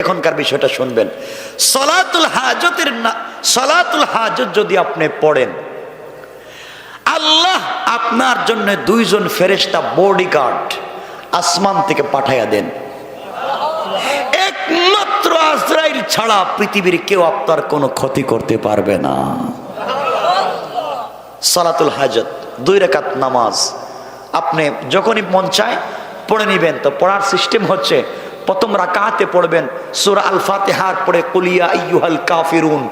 এখনকার বিষয়টা শুনবেন। সলাতুল হাজত যদি আপনি পড়েন, আল্লাহ আপনার জন্য দুইজন ফেরেশতা বডিগার্ড আসমান থেকে পাঠাইয়া দেন। একমাত্র আজরাইল ছাড়া পৃথিবীর কেউ আপনার কোনো ক্ষতি করতে পারবে না। সালাতুল হাজত 2 রাকাত নামাজ আপনি যখনই মন চায় পড়ে নেবেন। তো পড়ার সিস্টেম হচ্ছে, প্রথম রাকাতে পড়বেন সূরা আল ফাতিহার পরে কুল ইয়া আইয়ুহাল কাফিরুন,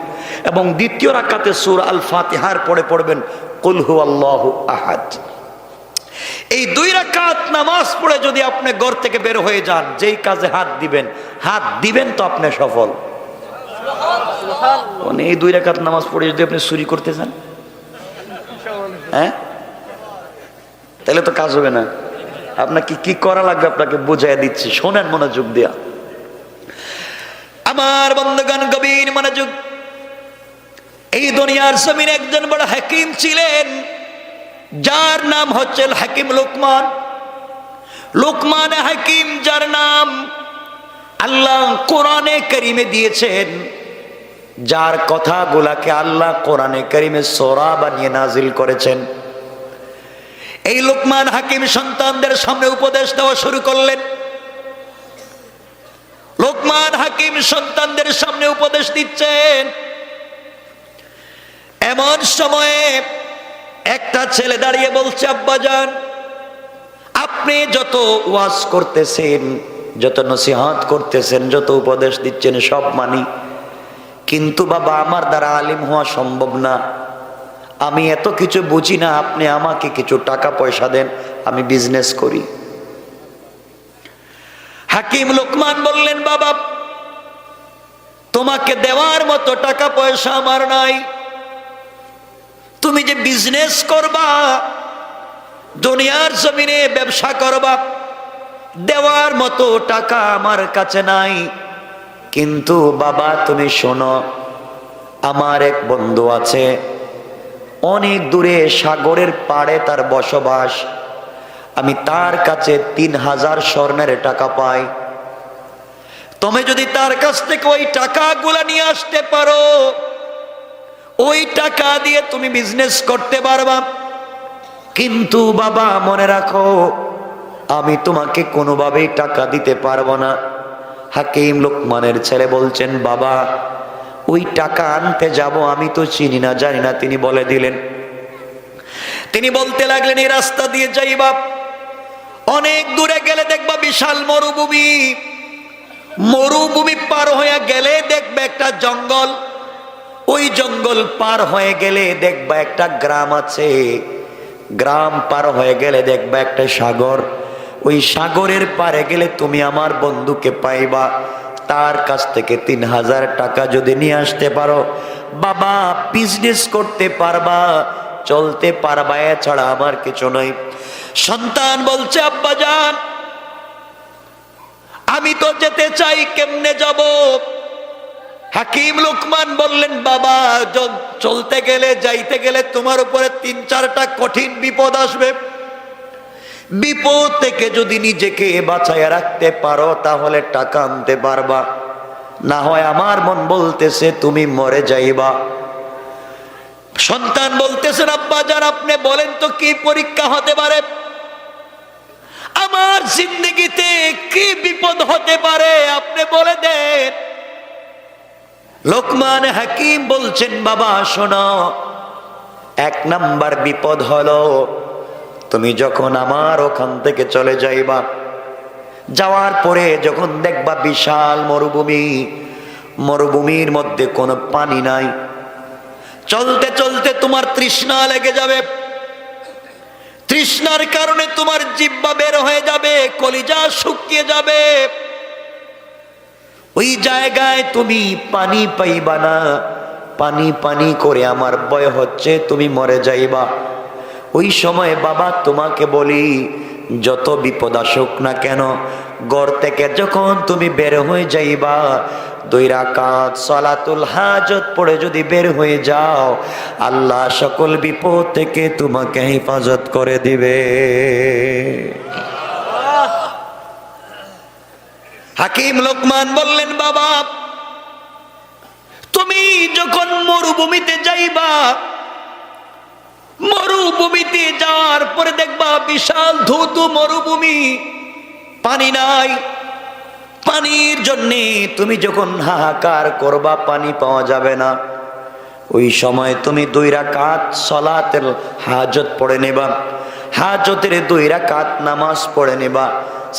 এবং দ্বিতীয় রাকাতে সূরা আল ফাতিহার পরে পড়বেন কুল হুয়াল্লাহু আহাদ। এই 2 রাকাত নামাজ পড়ে যদি আপনি ঘর থেকে বের হয়ে যান, যেই কাজে হাত দিবেন তো আপনি সফল। মানে এই 2 রাকাত নামাজ পড়ে যদি আপনি চুরি করতে চান, হ্যাঁ, তাহলে তো কাজ হবে না। আপনাকে কি করা লাগবে আপনাকে বুঝাইয়া দিচ্ছি, শোনেন মনোযোগ দিয়া। আমার বন্ধুগণ গভীর মনোযোগ। এই দুনিয়ার জমিনে একজন বড় হাকিম ছিলেন, যার নাম হচ্ছে হাকিম লোকমান। লোকমান হাকিম, যার নাম আল্লাহ কোরআনে কারিমে দিয়েছেন, যার কথাগুলাকে আল্লাহ কোরআনে কারিমে সূরা বানিয়ে নাজিল করেছেন। এই লোকমান হাকিম সন্তানদের সামনে উপদেশ দেওয়া শুরু করলেন। লোকমান হাকিম সন্তানদের সামনে উপদেশ দিচ্ছেন। এমন সময়ে একটা ছেলে দাঁড়িয়ে বলছে, আব্বাজান, আপনি যত ওয়াজ করতেছেন, যত নসিহত করতেছেন, যত উপদেশ দিচ্ছেন সব মানি, কিন্তু বাবা আমার দ্বারা আলিম হওয়া সম্ভব না, আমি এত কিছু বুঝি না, আপনি আমাকে কিছু টাকা পয়সা দেন, আমি বিজনেস করি। হাকিম লোকমান বললেন, বাবা তোমাকে দেওয়ার মতো টাকা পয়সা আমার নাই, তুমি যে বিজনেস করবা, দুনিয়ার জমিনে ব্যবসা করবা, দেওয়ার মতো টাকা আমার কাছে নাই। কিন্তু বাবা তুমি শোনো, আমার এক বন্ধু আছে, অনেক দূরে সাগরের পাড়ে তার বসবাস, আমি তার কাছে 3000 স্বর্ণের টাকা পাই। তুমি যদি তার কাছ থেকে ওই টাকাগুলা নিয়ে আসতে পারো, ওই টাকা দিয়ে তুমি বিজনেস করতে পারবা। কিন্তু বাবা মনে রাখো, আমি তোমাকে কোনোভাবেই টাকা দিতে পারবো না। হাকিম লোকমানের ছেলে বলছেন, বাবা ওই টাকা আনতে যাব, আমি তো চিনি না জানি না। তিনি বলে দিলেন, তিনি বলতে লাগলেন, এই রাস্তা দিয়ে যাইবা, অনেক দূরে গেলে দেখবা বিশাল মরুভূমি, মরুভূমি পার হয়ে গেলে দেখবে একটা জঙ্গল, ওই জঙ্গল পার হয়ে গেলে দেখবা একটা গ্রাম আছে, গ্রাম পার হয়ে গেলে দেখবা একটা সাগর, ওই সাগরের পারে গেলে তুমি আমার বন্ধুকে পাইবা। তার কাছ থেকে 3000 টাকা যদি নিয়ে আসতে পারো, বাবা বিজনেস করতে পারবা, চলতে পারবা, এছাড়া আমার কিছু নয়। সন্তান বলছে, আব্বাজান আমি তো যেতে চাই, কেমনে যাব? হাকিম লোকমান বললেন, বাবা চলতে গেলে, যাইতে গেলে তোমার উপরে 3-4টা কঠিন বিপদ আসবে। বিপদ থেকে যদি নিজেকে বাঁচাইয়া রাখতে পারো, তাহলে টাকা আনতে পারবা, না হয় আমার মন বলতেছে তুমি মরে যাইবা। সন্তান বলতেছেন, আব্বাজান আপনি বলেন তো কি পরীক্ষা হতে পারে, আমার জিন্দগিতে কি বিপদ হতে পারে, আপনি বলে দেন। লোকমান হাকিম বলছেন, বাবা শোনো, 1 নাম্বার বিপদ হলো, তুমি যখন আমার ওখান থেকে চলে যাইবা, যাওয়ার পরে যখন দেখবা বিশাল মরুভূমি, মরুভূমির মধ্যে কোনো পানি নাই, চলতে চলতে তোমার তৃষ্ণা লেগে যাবে, তৃষ্ণার কারণে তোমার জিহ্বা বের হয়ে যাবে, কলিজা শুকিয়ে যাবে, ওই জায়গায় তুমি পানি পাইবা না, পানি পানি করে আমার ভয় হচ্ছে তুমি মরে যাইবা। ওই সময় বাবা তোমাকে বলি, যত বিপদ আসুক না কেন, ঘর থেকে যখন তুমি বের হয়ে যাইবা, 2 রাকাত সালাতুল হাজত পড়ে যদি বের হয়ে যাও, আল্লাহ সকল বিপদ থেকে তোমাকে হেফাজত করে দিবে। হাকিম লোকমান বললেন, বাবা তুমি যখন মরুভূমিতে যাইবা, মরুভূমিতে যাওয়ার পরে দেখবা বিশাল ধৌত মরুভূমি, পানি নাই। পানির জন্যে তুমি যখন হাহাকার করবা, পানি পাওয়া যাবে না, ওই সময় তুমি 2 রাকাত সালাতুল হাজত পড়ে নেবা। হাজতের 2 রাকাত নামাজ পড়ে নেবা।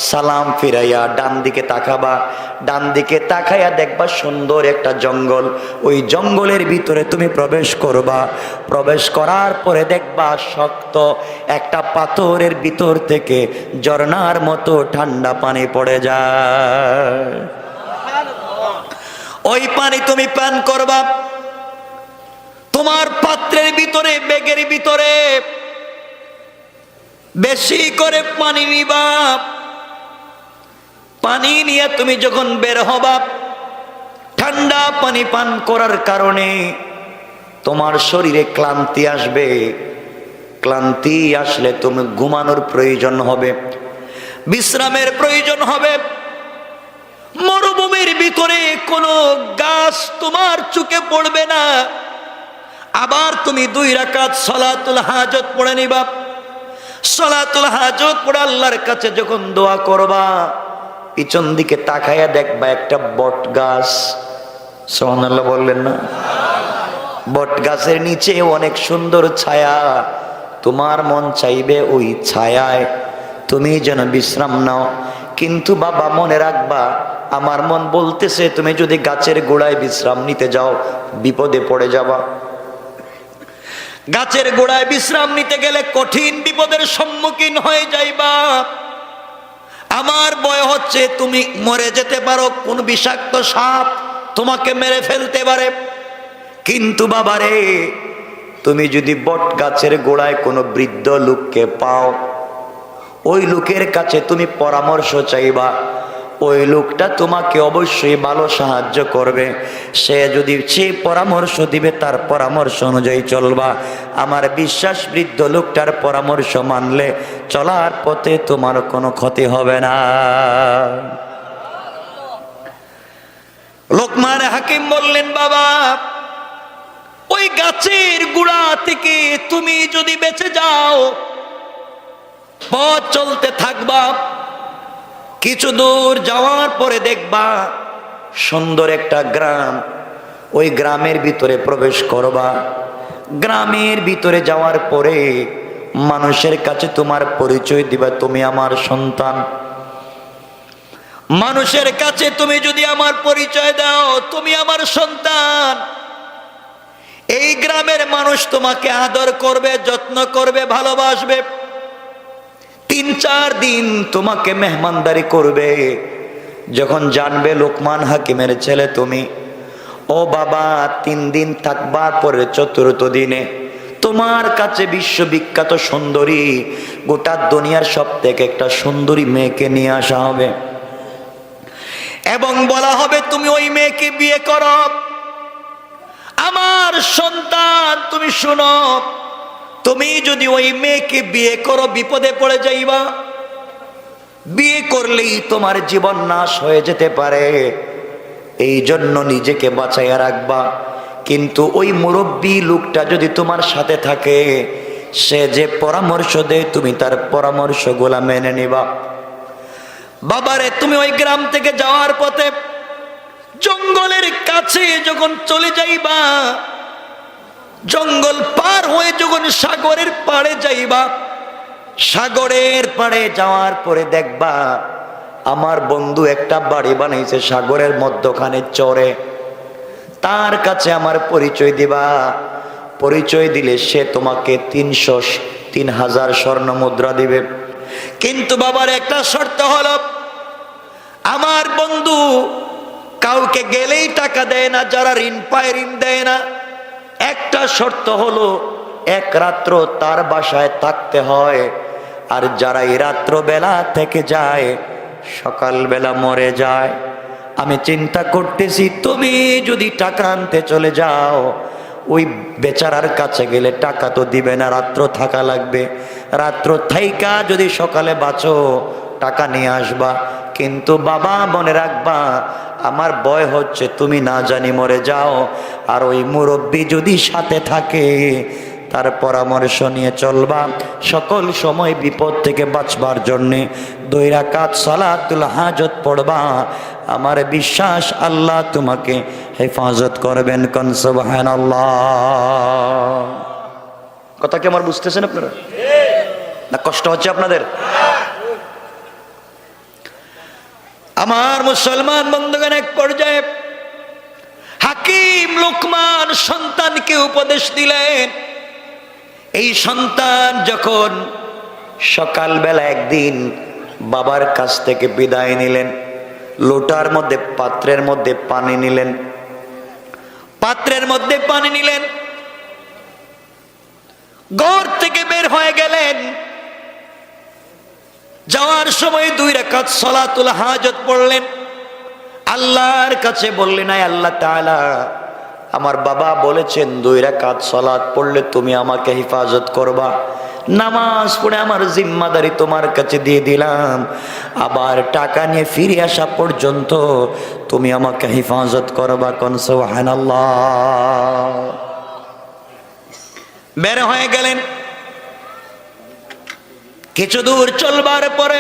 সালাম ফিরাইয়া ডান দিকে তাকাবা। ডান দিকে তাকাইয়া দেখবা সুন্দর একটা জঙ্গল। ওই জঙ্গলের ভিতরে তুমি প্রবেশ করবা। প্রবেশ করার পরে দেখবা শক্ত একটা পাথরের ভিতর থেকে ঝর্ণার মতো ঠান্ডা পানি পড়ে যায়। ওই পানি তুমি পান করবা। তোমার পাত্রের ভিতরে, ব্যাগের ভিতরে বেশি করে পানি নিবা। পানি নিয়ে তুমি যখন বের হবা, ঠান্ডা পানি পান করার কারণে তোমার শরীরে ক্লান্তি আসবে। ক্লান্তি আসলে তুমি ঘুমানোর প্রয়োজন হবে, বিশ্রামের প্রয়োজন হবে। মরুভূমির ভিতরে কোনো গাছ তোমার চোখে পড়বে না। আবার তুমি 2 রাকাত সালাতুল হাজত পড়ে নিবা। সালাতুল হাজত পড়ে আল্লাহর কাছে যখন দোয়া করবা, পিছন দিকে তাকাইয়া দেখবা একটা বট গাছ। সুবহানাল্লাহ বললেন না? বট গাছের নিচে অনেক সুন্দর ছায়া। তোমার মন চাইবে ওই ছায়ায় তুমি যেন বিশ্রাম নাও। কিন্তু বাবা মনে রাখবা, আমার মন বলতেছে তুমি যদি গাছের গোড়ায় বিশ্রাম নিতে যাও, বিপদে পড়ে যাবা। গাছের গোড়ায় বিশ্রাম নিতে গেলে কঠিন বিপদের সম্মুখীন হয়ে যাইবা। আমার ভয় হচ্ছে তুমি মরে যেতে পারো, কোন বিষাক্ত সাপ তোমাকে মেরে ফেলতে পারে। কিন্তু বাবারে, তুমি যদি বট গাছের গোড়ায় কোনো বৃদ্ধ লোককে পাও, ওই লোকের কাছে তুমি পরামর্শ চাইবা। ওই লোকটা তোমাকে অবশ্যই ভালো সাহায্য করবে। সে যদি সে পরামর্শ দিবে, তার পরামর্শ অনুযায়ী চলবা। আমার বিশ্বাস, বৃদ্ধ লোকটার পরামর্শ মানলে চলার পথে তোমার কোনো ক্ষতি হবে না। লোকমান হাকিম বললেন, বাবা ওই গাছের গোড়া থেকে তুমি যদি বেঁচে যাও, পথ চলতে থাকবা। কিছু দূর যাওয়ার পরে দেখবা সুন্দর একটা গ্রাম। ওই গ্রামের ভিতরে প্রবেশ করবা। গ্রামের ভিতরে যাওয়ার পরে মানুষের কাছে তোমার পরিচয় দিবা, তুমি আমার সন্তান। মানুষের কাছে তুমি যদি আমার পরিচয় দাও, তুমি আমার সন্তান, এই গ্রামের মানুষ তোমাকে আদর করবে, যত্ন করবে, ভালোবাসবে। 3-4 দিন তোমাকে মেহমানদারি করবে। যখন জানবে লোকমান হাকিমের ছেলে তুমি, ও বাবা 3 দিন থাকবার পরে 4th দিনে তোমার কাছে বিশ্ববিখ্যাত সুন্দরী, গোটা দুনিয়ার সব থেকে একটা সুন্দরী মেয়েকে নিয়ে আসা হবে এবং বলা হবে তুমি ওই মেয়েকে বিয়ে করো। আমার সন্তান তুমি শোনো, তুমি যদি ওই মেয়েকে বিয়ে করো বিপদে পড়ে যাইবা। বিয়ে করলেই তোমার জীবন নাশ হয়ে যেতে পারে, এই জন্য নিজেকে বাঁচাইয়া রাখবা। কিন্তু ওই মুরব্বী লোকটা যদি তোমার সাথে থাকে, সে যে পরামর্শ দেয় তুমি তার পরামর্শগুলা মেনে নিবা। বাবারে, তুমি ওই গ্রাম থেকে যাওয়ার পথে জঙ্গলের কাছে যখন চলে যাইবা, জঙ্গল পার হয়ে যখন সাগরের পাড়ে যাইবা, সাগরের পাড়ে যাওয়ার পরে দেখবা আমার বন্ধু একটা বাড়ি বানাইছে সাগরের মধ্যখানে চরে। তার কাছে আমার পরিচয় দিবা। পরিচয় দিলে সে তোমাকে 3,000 স্বর্ণ মুদ্রা দিবে। কিন্তু বাবার একটা শর্ত হলো, আমার বন্ধু কাউকে গেলেই টাকা দেয় না, যারা ঋণ পায় ঋণ দেয় না। একটা শর্ত হলো, 1 রাত্র তার বাসায় থাকতে হয়। আর যারা এই রাত্র বেলা থেকে যায়, সকালবেলা মরে যায়। আমি চিন্তা করতেছি, তুমি যদি টাকা আনতে চলে যাও, ওই বেচারার কাছে গেলে টাকা তো দিবে না, রাত্র থাকা লাগবে। রাত্র থাইকা যদি সকালে বাঁচো, টাকা নিয়ে আসবা। কিন্তু বাবা মনে রাখবা, আমার ভয় হচ্ছে তুমি না জানি মরে যাও, আর ওই মুরব্বী যদি সাথে থাকে তার পরামর্শ নিয়ে চলবা, সকল সময় বিপদ থেকে বাঁচবার জন্যে 2 রাকাত সালাতুল হাজত পড়বা। আমার বিশ্বাস আল্লাহ তোমাকে হেফাজত করবেন। কোন সুবহানাল্লাহ। কথা কি আমার বুঝতেছেন আপনারা? না কষ্ট হচ্ছে আপনাদের? আমার মুসলমান বন্ধুগণ, এক পর্যায়ে হাকিম লোকমান সন্তানকে উপদেশ দিলেন। এই সন্তান যখন সকালবেলা একদিন বাবার কাছ থেকে বিদায় নিলেন, লোটার মধ্যে পাত্রের মধ্যে পানি নিলেন, ঘর থেকে বের হয়ে গেলেন। যাওয়ার সময় 2 রাকাত সালাতুল হাজত পড়লেন। আল্লাহর কাছে বললেন, আয় আল্লাহ তাআলা, আমার বাবা বলেছেন 2 রাকাত সালাত পড়লে তুমি আমাকে হেফাজত করবা। নামাজ পড়ে আমার জিম্মাদারি তোমার কাছে দিয়ে দিলাম, আবার টাকা নিয়ে ফিরে আসা পর্যন্ত তুমি আমাকে হেফাজত করবা। কোন সুবহানাল্লাহ। বের হয়ে গেলেন। কিছু দূর চলবার পরে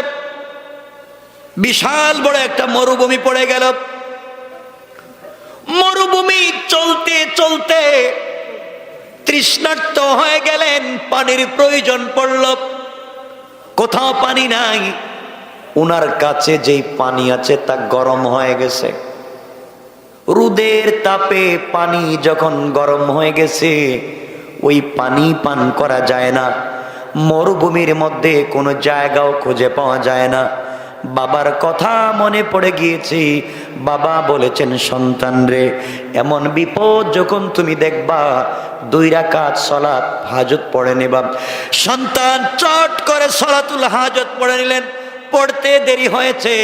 বিশাল বড় একটা মরুভূমি পড়ে গেল। মরুভূমি চলতে চলতে তৃষ্ণার্ত হয়ে গেলেন, পানির প্রয়োজন পড়ল। কোথাও পানি নাই, উনার কাছে যেই পানি আছে তা গরম হয়ে গেছে। রোদের তাপে পানি যখন গরম হয়ে গেছে, ওই পানি পান করা যায় না। মরুভূমির মধ্যে কোনো জায়গাও খুঁজে পাওয়া যায় না। বাবার কথা মনে পড়ে গিয়েছে। বাবা বলেছেন, সন্তান রে, এমন বিপদ যখন তুমি দেখবা 2 রাকাত সালাত হাজত পড়ে নেবা। সন্তান চট করে সালাতুল হাজত পড়ে নিলেন। পড়তে দেরি হয়েছে,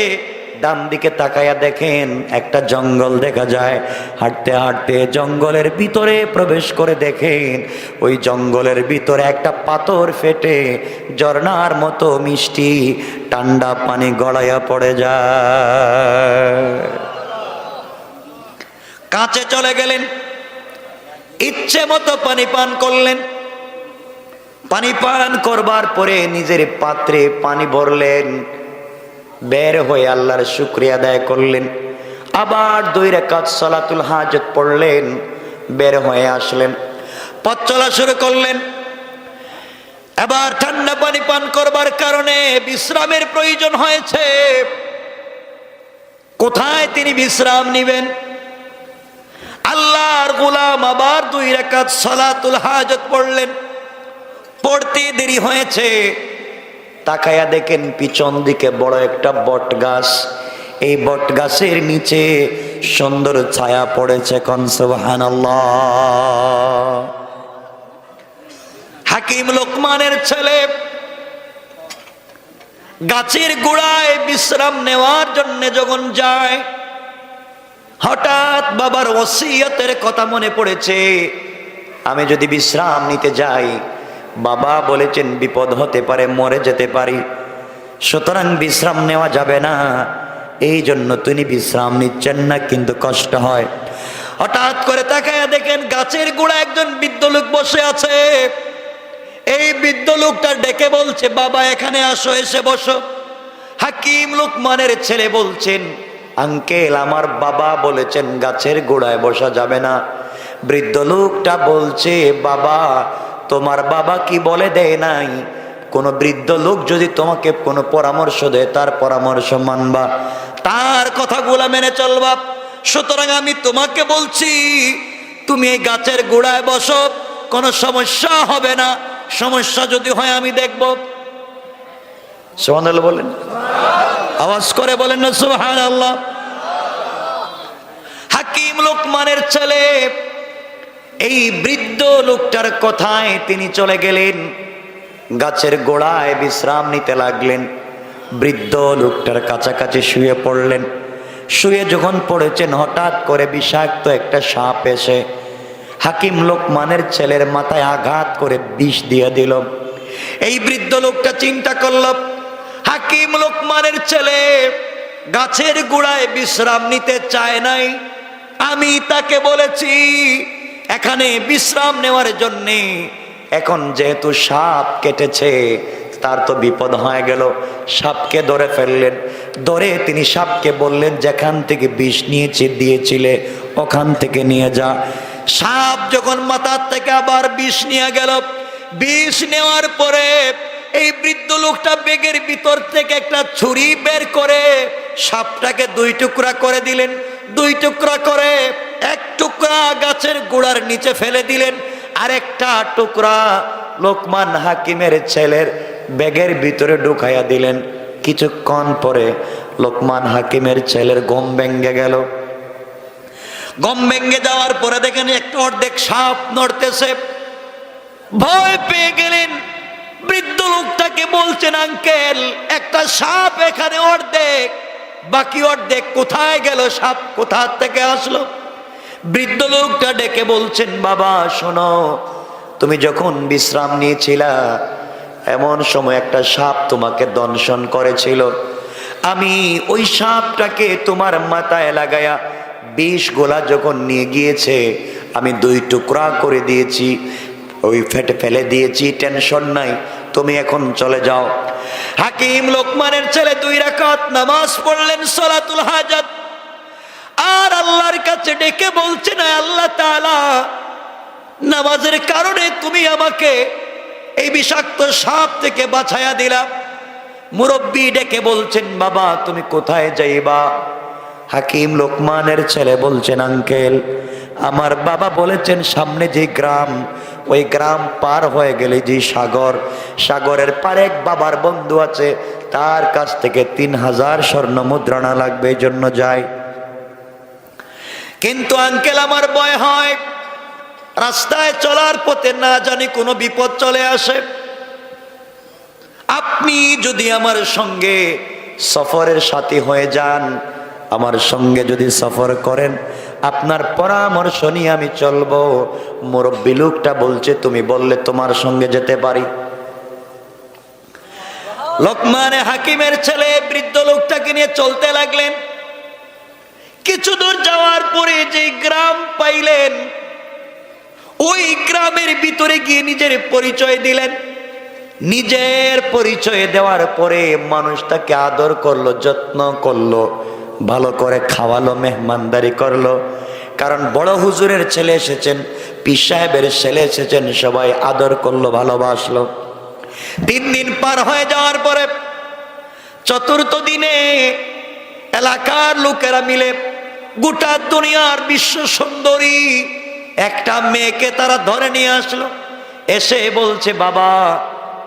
ডান দিকে তাকায়া দেখেন একটা জঙ্গল দেখা যায়। হাঁটতে হাঁটতে জঙ্গলের ভিতরে প্রবেশ করে দেখেন ওই জঙ্গলের ভিতরে একটা পাথর ফেটে ঝর্ণার মতো মিষ্টি ঠান্ডা পানি গড়াইয়া পড়ে যায়। কাছে চলে গেলেন, ইচ্ছে মতো পানি পান করলেন। পানি পান করবার পরে নিজের পাত্রে পানি ভরলেন। বের হয়ে আল্লাহর শুকরিয়া আদায় করলেন। আবার 2 রাকাত সালাতুল হাজত পড়লেন। বের হয়ে আসলেন, পথ চলা শুরু করলেন। এবার ঠান্ডা পানি পান করবার কারণে বিশ্রামের প্রয়োজন হয়েছে। কোথায় তিনি বিশ্রাম নেবেন? আল্লাহর গোলাম আবার 2 রাকাত সালাতুল হাজত পড়লেন। পড়তে দেরি হয়েছে, তাকায়া দেখেন পিছন দিকে বড় একটা বট গাছ। এই বট গাছের নিচে সুন্দর ছায়া পড়েছে। কোন সুবহানাল্লাহ। হাকিম লোকমানের ছেলে গাছের গোড়ায় বিশ্রাম নেওয়ার জন্য যখন যায়, হঠাৎ বাবার ওসিয়তের কথা মনে পড়েছে। আমি যদি বিশ্রাম নিতে যাই, বাবা বলেছেন বিপদ হতে পারে, মরে যেতে পারি, সুতরাং বিশ্রাম নেওয়া যাবে না। এই জন্য তিনি বিশ্রাম নিচ্ছেন না, কিন্তু কষ্ট হয়। হঠাৎ করে তাকায়া দেখেন গাছের গোড়ায় একজন বৃদ্ধ লোক বসে আছে। এই বৃদ্ধ লোকটা ডেকে বলছে, বাবা এখানে আসো, এসে বসো। হাকিম লোকমানের ছেলে বলছেন, আঙ্কেল আমার বাবা বলেছেন গাছের গোড়ায় বসা যাবে না। বৃদ্ধ লোকটা বলছে, বাবা তোমার বাবা কি বলে দেয় নাই? কোন বৃদ্ধ লোক যদি তোমাকে কোনো পরামর্শ দেয় তার পরামর্শ মানবা, তার কথাগুলা মেনে চলবা। সুতরাং আমি তোমাকে বলছি তুমি এই গাছের গোড়ায় বসো, কোনো সমস্যা হবে না। সমস্যা যদি হয় আমি দেখব। সুবহানাল্লাহ বলেন, আওয়াজ করে বলেন না সুবহানাল্লাহ। হাকিম লোকমানের ছেলে এই বৃদ্ধ লোকটার কথায় তিনি চলে গেলেন, গাছের গোড়ায় বিশ্রাম নিতে লাগলেন। বৃদ্ধ লোকটার কাছাকাছি শুয়ে পড়লেন। শুয়ে যখন পড়েছেন, হঠাৎ করে বিষাক্ত একটা সাপ এসে হাকিম লোকমানের ছেলের মাথায় আঘাত করে বিষ দিয়ে দিল। এই বৃদ্ধ লোকটা চিন্তা করল, হাকিম লোকমানের ছেলে গাছের গোড়ায় বিশ্রাম নিতে চায় নাই। আমি তাকে বলেছি এখানে বিশ্রাম নেওয়ার জন্যে, এখন যেহেতু সাপ কেটেছে তার তো বিপদ হয়ে গেল। সাপকে ধরে ফেললেন, ধরে তিনি সাপকে বললেন যেখান থেকে বিষ দিয়েছিলে ওখান থেকে নিয়ে যা। সাপ যখন মাথার থেকে আবার বিষ নিয়ে গেল, বিষ নেওয়ার পরে এই বৃদ্ধ লোকটা ব্যাগের ভিতর থেকে একটা ছুরি বের করে সাপটাকে 2 টুকরা করে দিলেন। 2 টুকরা করে এক টুকরা গাছের গোড়ার নিচে ফেলে দিলেন, আর একটা টুকরা লোকমান হাকিমের ছেলের ব্যাগের ভিতরে ঢুকাইয়া দিলেন। কিছুক্ষণ পরে লোকমান হাকিমের ছেলের ঘুম ভেঙে গেল। ঘুম ভেঙে যাওয়ার পরে দেখেন একটা অর্ধেক সাপ নড়তেছে। ভয় পেয়ে গেলেন, বৃদ্ধ লোকটাকে বলছেন আঙ্কেল একটা সাপ এখানে অর্ধেক, বাকি অর্ধেক কোথায় গেল, সাপ কোথা থেকে আসলো? বৃদ্ধ লোকটা ডেকে বলছেন বাবা শোনো, তুমি যখন বিশ্রাম নিয়েছিলা এমন সময় একটা সাপ তোমাকে দংশন করেছিল। আমি ওই সাপটাকে তোমার মাথায় লাগায়া বিষ গোলা যখন নিয়ে গিয়েছে আমি 2 টুকরা করে দিয়েছি, ওই ফেলে দিয়েছি, টেনশন নাই, তুমি এখন চলে যাও। হাকিম লোকমানের ছেলে 2 রাকাত নামাজ পড়লেন সালাতুল হাজাত, আর আল্লাহর কাছে ডেকে বলছেন আল্লাহ তাআলা নামাজের কারণে তুমি আমাকে এই বিষাক্ত সাপ থেকে বাঁচায়া দিলা। মুরব্বী ডেকে বলছেন বাবা তুমি কোথায় যাইবা? হাকিম লোকমানের ছেলে বলছেন আঙ্কেল আমার বাবা বলেছেন সামনে যে গ্রাম, ওই গ্রাম পার হয়ে গেলে যে সাগর, সাগরের পারে এক বাবার বন্ধু আছে, তার কাছ থেকে 3000 স্বর্ণ মুদ্রা লাগবে, এই জন্য যাই। কিন্তু আঙ্কেল আমার ভয় হয়, রাস্তায় চলার পথে না জানি কোনো বিপদ চলে আসে। আপনি যদি আমার সঙ্গে সফরের সাথী হয়ে যান, আমার সঙ্গে যদি সফর করেন, আপনার পরামর্শ নিয়ে আমি চলবো। মুরব্বী লোকটা বলছে তুমি বললে তোমার সঙ্গে যেতে পারি। লোকমান হাকিমের ছেলে বৃদ্ধ লোকটাকে নিয়ে চলতে লাগলেন। কিছু দূর যাওয়ার পরে যে গ্রাম পাইলেন, ওই গ্রামের ভিতরে গিয়ে নিজের পরিচয় দিলেন। নিজের পরিচয় দেওয়ার পরে মানুষ তাকে আদর করলো, যত্ন করলো, ভালো করে খাওয়ালো, মেহমানদারি করলো। কারণ বড় হুজুরের ছেলে এসেছেন, পীর সাহেবের ছেলে এসেছেন, সবাই আদর করলো, ভালোবাসলো। 3 দিন পার হয়ে যাওয়ার পরে 4র্থ দিনে এলাকার লোকেরা মিলে গোটা দুনিয়ার বিশ্ব সুন্দরী একটা মেয়েকে তারা ধরে নিয়ে আসলো। এসে বলছে বাবা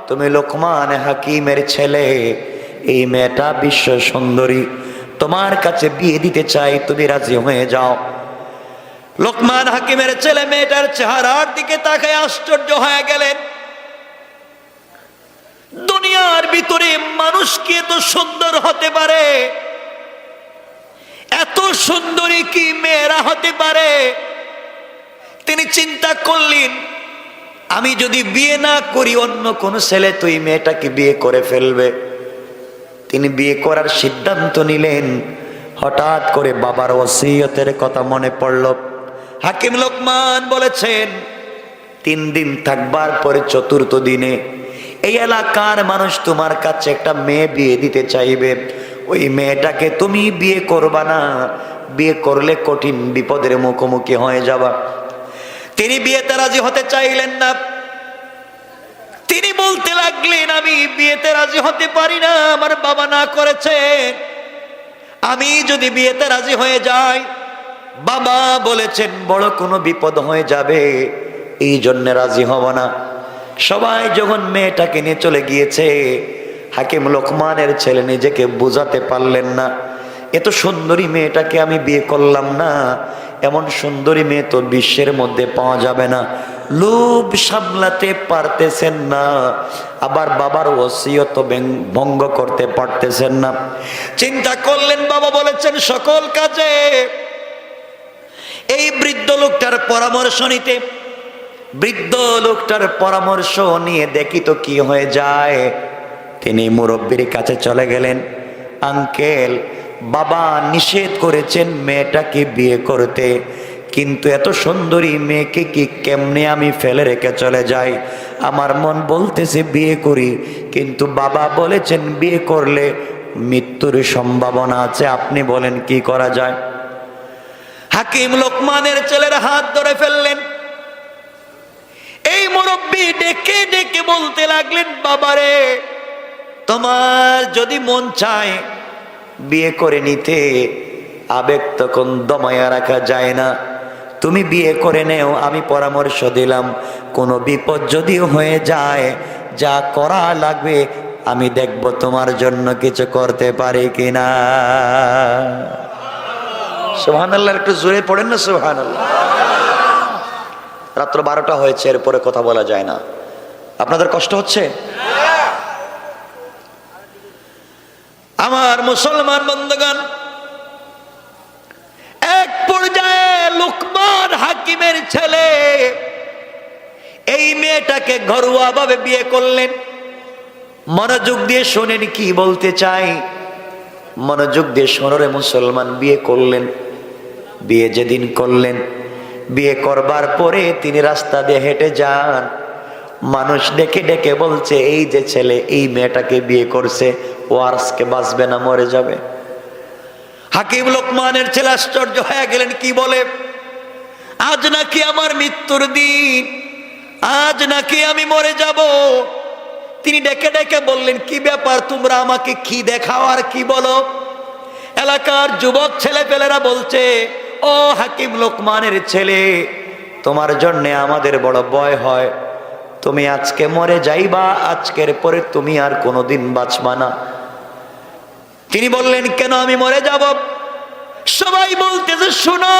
তুমি লোকমান হাকিমের ছেলে, এই মেয়েটা বিশ্ব সুন্দরী, তোমার কাছে বিয়ে দিতে চাই, তুমি রাজি হয়ে যাও। লোকমান হাকিমের ছেলে মেয়েটার চেহারার দিকে তাকায় আশ্চর্য হয়ে গেলেন। দুনিয়ার ভিতরে মানুষ কি এত সুন্দর হতে পারে? এত সুন্দরী কি মেয়েরা হতে পারে? তিনি চিন্তা করলেন আমি যদি বিয়ে না করি অন্য কোন ছেলে তো এই মেয়েটাকে বিয়ে করে ফেলবে। তিনি বিয়ে করার সিদ্ধান্ত নিলেন। হঠাৎ করে বাবার ওসিয়তের কথা মনে পড়ল। হাকিম লোকমান বলেছেন 3 দিন থাকবার পরে 4র্থ দিনে এই এলাকার মানুষ তোমার কাছে একটা মেয়ে বিয়ে দিতে চাইবে। ওই মেয়েটাকে তুমি বিয়ে করবা না, বিয়ে করলে কঠিন বিপদের মুখোমুখি হয়ে যাবা। তিনি বিয়েতে রাজি হতে চাইলেন না। তিনি বলতে লাগলেন আমি বিয়েতে রাজি হতে পারি না, আমার বাবা না করেছে। আমি যদি বিয়েতে রাজি হয়ে যাই, বাবা বলেছেন বড় কোনো বিপদ হয়ে যাবে, এই জন্য রাজি হব না। সবাই যখন মেয়েটাকে নিয়ে চলে গিয়েছে, হাকিম লোকমানের ছেলে নিজেকে বোঝাতে পারলেন না। এত সুন্দরী মেয়েটাকে আমি বিয়ে করলাম না, এমন সুন্দরী মেয়ে তো বিশ্বের মধ্যে পাওয়া যাবে না। লোভ সামলাতে পারতেছেন না, আবার বাবার ওসিয়ত ভঙ্গ করতে পারতেছেন না। চিন্তা করলেন, বাবা বলেছেন সকল কাজে এই বৃদ্ধ লোকটার পরামর্শ নিতে। বৃদ্ধ লোকটার পরামর্শ নিয়ে দেখি তো কি হয়ে যায়। তিনি মুরব্বীর কাছে চলে গেলেন। আঙ্কেল বাবা নিষেধ করেছেন মেয়েটাকে বিয়ে করতে, কিন্তু এত সুন্দরী মেয়েকে কি কেমনে আমি ফেলে রেখে চলে যাই? আমার মন বলতেছে বিয়ে করি, কিন্তু বাবা বলেছেন বিয়ে করলে মৃত্যুর সম্ভাবনা আছে। আপনি বলেন কি করা যায়? হাকিম লোকমানের ছেলের হাত ধরে ফেললেন। এই মুরব্বী ডেকে ডেকে বলতে লাগলেন, বাবারে, তোমার যদি মন চায় বিয়ে করে নিতে, আবেগ তখন দমায়া রাখা যায় না, তুমি বিয়ে করে নেও। আমি পরামর্শ দিলাম, কোনো বিপদ যদি হয়ে যায়, যা করা লাগবে আমি দেখব তোমার জন্য কিছু করতে পারি কিনা। সুবহানাল্লাহ, একটু জোরে পড়েন না সুবহানাল্লাহ। রাত্র 12টা হয়েছে, এরপরে কথা বলা যায় না। আপনাদের কষ্ট হচ্ছে? আমার মুসলমান বন্ধুগণ, এক পর্যায়ে লোকমান হাকিমের ছেলে এই মেয়েটাকে ঘরোয়া ভাবে বিয়ে করলেন। মনোযোগ দিয়ে শোনেন কি বলতে চাই, মনোযোগ দিয়ে শোনরে মুসলমান। বিয়ে করলেন, বিয়ে যেদিন করলেন, বিয়ে করবার পরে তিনি রাস্তা দিয়ে হেঁটে যান, মানুষ ডেকে ডেকে বলছে এই যে ছেলে এই মেয়েটাকে বিয়ে করছে, ও আজকে বাঁচবে না, মরে যাবে। হাকিম লোকমানের ছেলে আশ্চর্য হয়ে গেলেন, কি বলে? আজ নাকি আমার মৃত্যুর দিন, আজ নাকি আমি মরে যাব। তিনি ডেকে ডেকে বললেন, কি ব্যাপার, তোমরা আমাকে কি দেখাও আর কি বলো? এলাকার যুবক ছেলে পেলেরা বলছে, ও হাকিম লোকমানের ছেলে, তোমার জন্য আমাদের বড় ভয় হয়, তুমি আজকে মরে যাইবা, আজকের পরে তুমি আর কোনোদিন বাঁচবা না। তিনি বললেন, কেন আমি মরে যাব? সবাই বলতেছে, শোনো,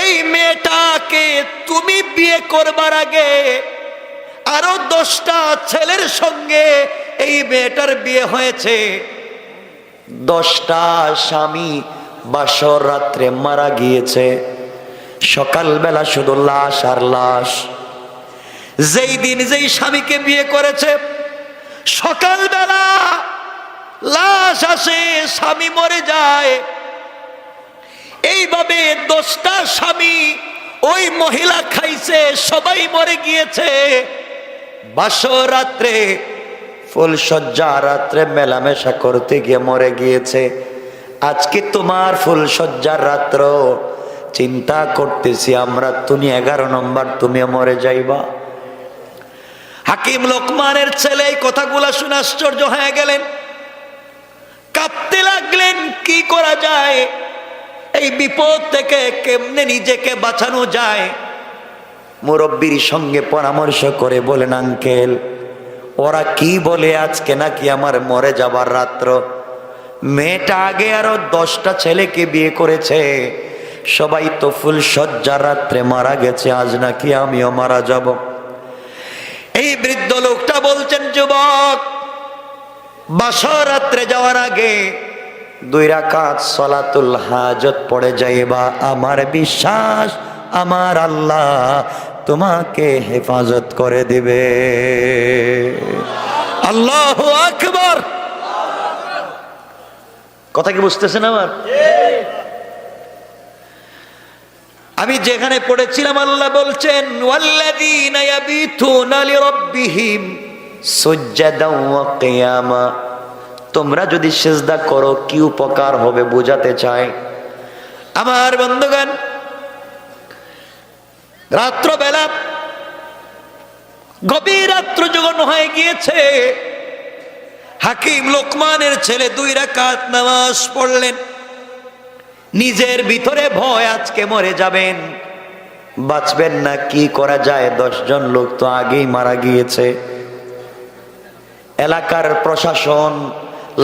এই মেয়েটাকে তুমি বিয়ে করবার আগে আরো 10টা ছেলের সঙ্গে এই মেয়েটার বিয়ে হয়েছে। 10টা স্বামী বাসর রাত্রে মারা গিয়েছে, সকালবেলা শুধু লাশ আর লাশ। যেই দিন যেই স্বামীকে বিয়ে করেছে, সকালবেলা লাশ আসে, স্বামী মরে যায়। এইভাবে 10টা স্বামী ওই মহিলা খাইছে, সবাই মরে গিয়েছে। বাসর রাত্রে ফুলসজ্জা রাত্রে মেলামেশা করতে গিয়ে মরে গিয়েছে। আজকে তোমার ফুলসজ্জার রাত্র, চিন্তা করতেছি আমরা, তুমি 11 নম্বর তুমি মরে যাইবা। হাকিম লোকমানের ছেলে এই কথাগুলা শুনে আশ্চর্য হয়ে গেলেন, কাঁপতে লাগলেন, কি করা যায়? এই বিপদ থেকে কেমনে নিজেকে বাঁচানো যায়? মুরব্বীর সঙ্গে পরামর্শ করে বলেন, আঙ্কেল, ওরা কি বলে আজকে নাকি আমার মরে যাবার রাত্র। মেয়েটা আগে আরো 10টা ছেলেকে বিয়ে করেছে, সবাই তো ফুলসজ্জার রাত্রে মারা গেছে, আজ নাকি আমিও মারা যাব। এই বৃদ্ধ লোকটা বলছেন, যুবক, বাসর রাত্রে যাওয়ার আগে 2 রাকাত সালাতুল হাজত পড়ে যাইবা। আমার বিশ্বাস আমার আল্লাহ তোমাকে হেফাজত করে দিবে। আল্লাহু আকবার। কথা কি বুঝতেছেন আমার? আমি যেখানে পড়েছিলাম, আল্লাহ বলছেন, ওয়াল্লাযীনা ইয়াবিতুনা লিরাব্বিহিম সুজদান ওয়া কিয়ামা। তোমরা যদি সিজদা করো কি উপকার হবে বোঝাতে চাই। আমার বন্ধুগণ, রাত্রবেলা গভীর রাত্র যখন হয়ে গিয়েছে, হাকিম লোকমানের ছেলে 2 রাকাত নামাজ পড়লেন। নিজের ভিতরে ভয়, আজকে মরে যাবেন, বাঁচবেন না, কি করা যায়? 10 জন লোক তো আগেই মারা গিয়েছে। এলাকার প্রশাসন,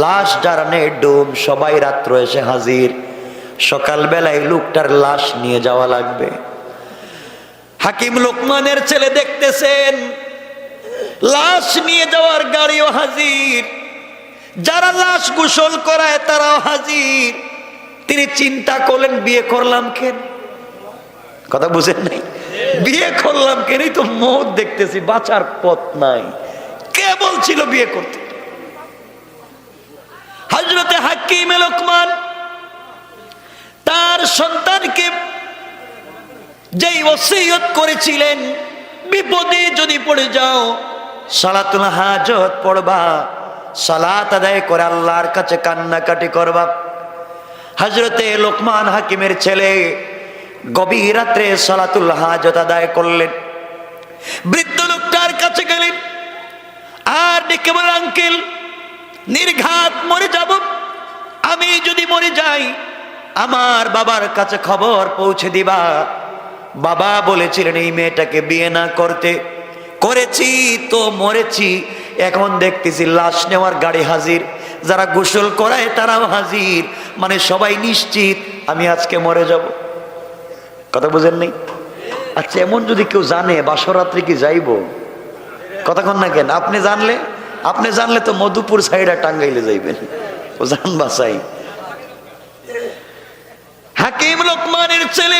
লাশ যারা ডুব, সবাই রাত্র এসে হাজির। সকালবেলায় লোকটার লাশ নিয়ে যাওয়া লাগবে। হাকিম লোকমানের ছেলে দেখতেছেন লাশ নিয়ে যাওয়ার গাড়িও হাজির, যারা লাশ গোসল করায় তারাও হাজির। তিনি চিন্তা করলেন, বিয়ে করলাম কেন? কথা বুঝেন নাই? বিয়ে করলাম কেন? তো মৌত দেখতেছি, বাঁচার পথ নাই। কে বলছিল বিয়ে করতে? হযরতে হাকিমে লোকমান তার সন্তানকে যেই ওসিয়ত করেছিলেন, বিপদে যদি পড়ে যাও সালাতুল হাজত পড়বা, সালাত আদায় করে আল্লাহর কাছে কান্নাকাটি করবা। হযরতে লোকমান হাকিমের ছেলে গভীর রাত্রে সালাতুল হাজত আদায় করলেন। বৃদ্ধ লোকটার কাছে গেলেন আর ডেকে বলেন, আঙ্কেল নির্ঘাত মরে যাব, আমি যদি মরে যাই আমার বাবার কাছে খবর পৌঁছে দিবা। বাবা বলেছিলেন এই মেয়েটাকে বিয়ে না করতে, করেছি তো মরেছি, এখন দেখতেছি লাশ নেওয়ার গাড়ি হাজির, যারা গোসল করায় তারাও হাজির, মানে সবাই নিশ্চিত আমি আজকে মরে যাব। কথা বুঝেন নাই? আচ্ছা এমন যদি কেউ জানে বাসরাত্রি কি যাইব? কতক্ষণ না কেন? আপনি জানলে তো মধুপুর সাইডা টাঙ্গাইলে যাইবেন, ও জান বাসাই। হাকিম লোকমানের ছেলে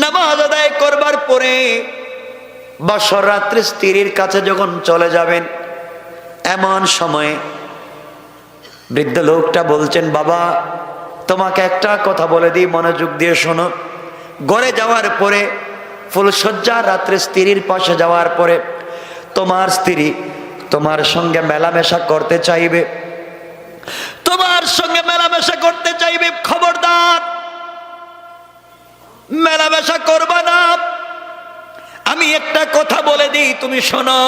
নামাজ আদায় করবার পরে বছর রাত্রে স্ত্রীর কাছে যখন চলে যাবেন, এমন সময় বৃদ্ধ লোকটা বলছেন, বাবা তোমাকে একটা কথা বলে দিই, মনোযোগ দিয়ে শোনো। ঘরে যাওয়ার পরে ফুলসজ্জা রাত্রে স্ত্রীর পাশে যাওয়ার পরে তোমার স্ত্রী তোমার সঙ্গে মেলামেশা করতে চাইবে, তোমার সঙ্গে মেলামেশা করতে চাইবে, খবরদার মেলামেশা করবা না। আমি একটা কথা বলে দিই, তুমি শোনো,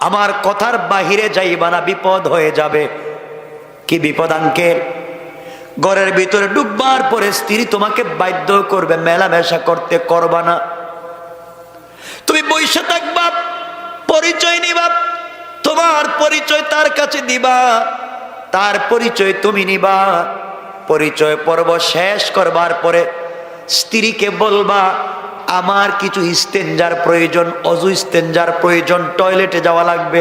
আমার কথার বাহিরে যাইবা না, বিপদ হয়ে যাবে। কি বিপদ আঙ্কেল? ঘরের ভিতরে ঢুকবার পরে স্ত্রী তোমাকে বাধ্য করবে মেলামেশা করতে, করবা না। তুমি বসে থাকবা, পরিচয় নিবা, তোমার পরিচয় তার কাছে দিবা, তার পরিচয় তুমি নিবা। পরিচয় পর্ব শেষ করবার পরে স্ত্রীকে বলবা আমার কিছু ইস্তেঞ্জার প্রয়োজন, অজু ইস্তেঞ্জার প্রয়োজন, টয়লেটে যাওয়া লাগবে,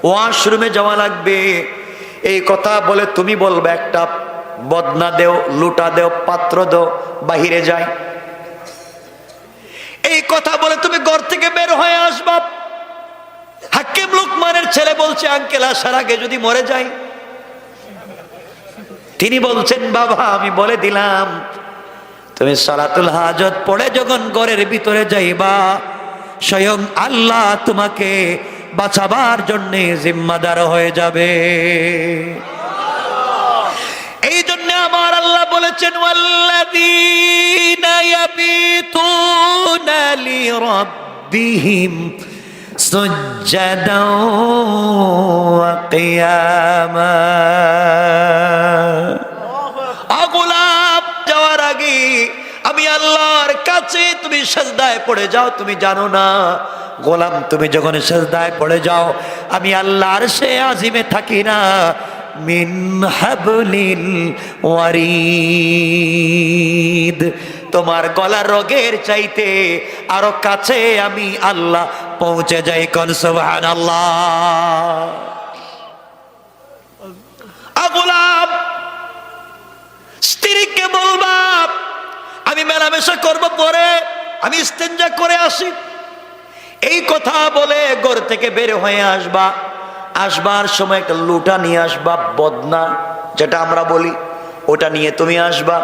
ওয়াশরুমে যাওয়া লাগবে। এই কথা বলে তুমি বলবে একটা বদনা দেও, লুটা দেও, পাত্র দেও, বাহিরে যাই। এই কথা বলে তুমি ঘর থেকে বের হয়ে আসবা। হাকিম লোকমানের ছেলে বলছে, আঙ্কেল আসার আগে যদি মরে যাই? তিনি বলছেন, বাবা আমি বলে দিলাম, তুমি সালাতুল হাজত পড়ে যখন ঘরের ভিতরে যাইবা, স্বয়ং আল্লাহ তোমাকে বাঁচাবার জন্য জিম্মাদার হয়ে যাবে। এই জন্য আমার আল্লাহ বলেছেন, ওয়াল্লাযীনা ইয়াবিতুনা লিরাব্বিহিম সুজদাও ওয়া কিয়ামা। গোলাপ যাওয়ার আগে আমি আল্লাহর কাছে তুমি সিজদায় পড়ে যাও। তুমি জানো না গোলাম, তুমি যখন সিজদায় পড়ে যাও আমি আল্লাহর সে আজিমে থাকি না, মিন হাবলিল ওয়ারিদ, তোমার গলার রগের চাইতে আরো কাছে আমি আল্লাহ পৌঁছে যাই। কোন সুবহানাল্লাহ। গোলাম স্ত্রীকে বলবা আমি মেলামেশা করব, পরে আমি ইস্তেঞ্জা করে আসি। এই কথা বলে ঘর থেকে বের হয়ে আসবা। আসবার সময় একটা লুটা নিয়ে আসবা, বদনা যেটা আমরা বলি, ওটা নিয়ে তুমি আসবা।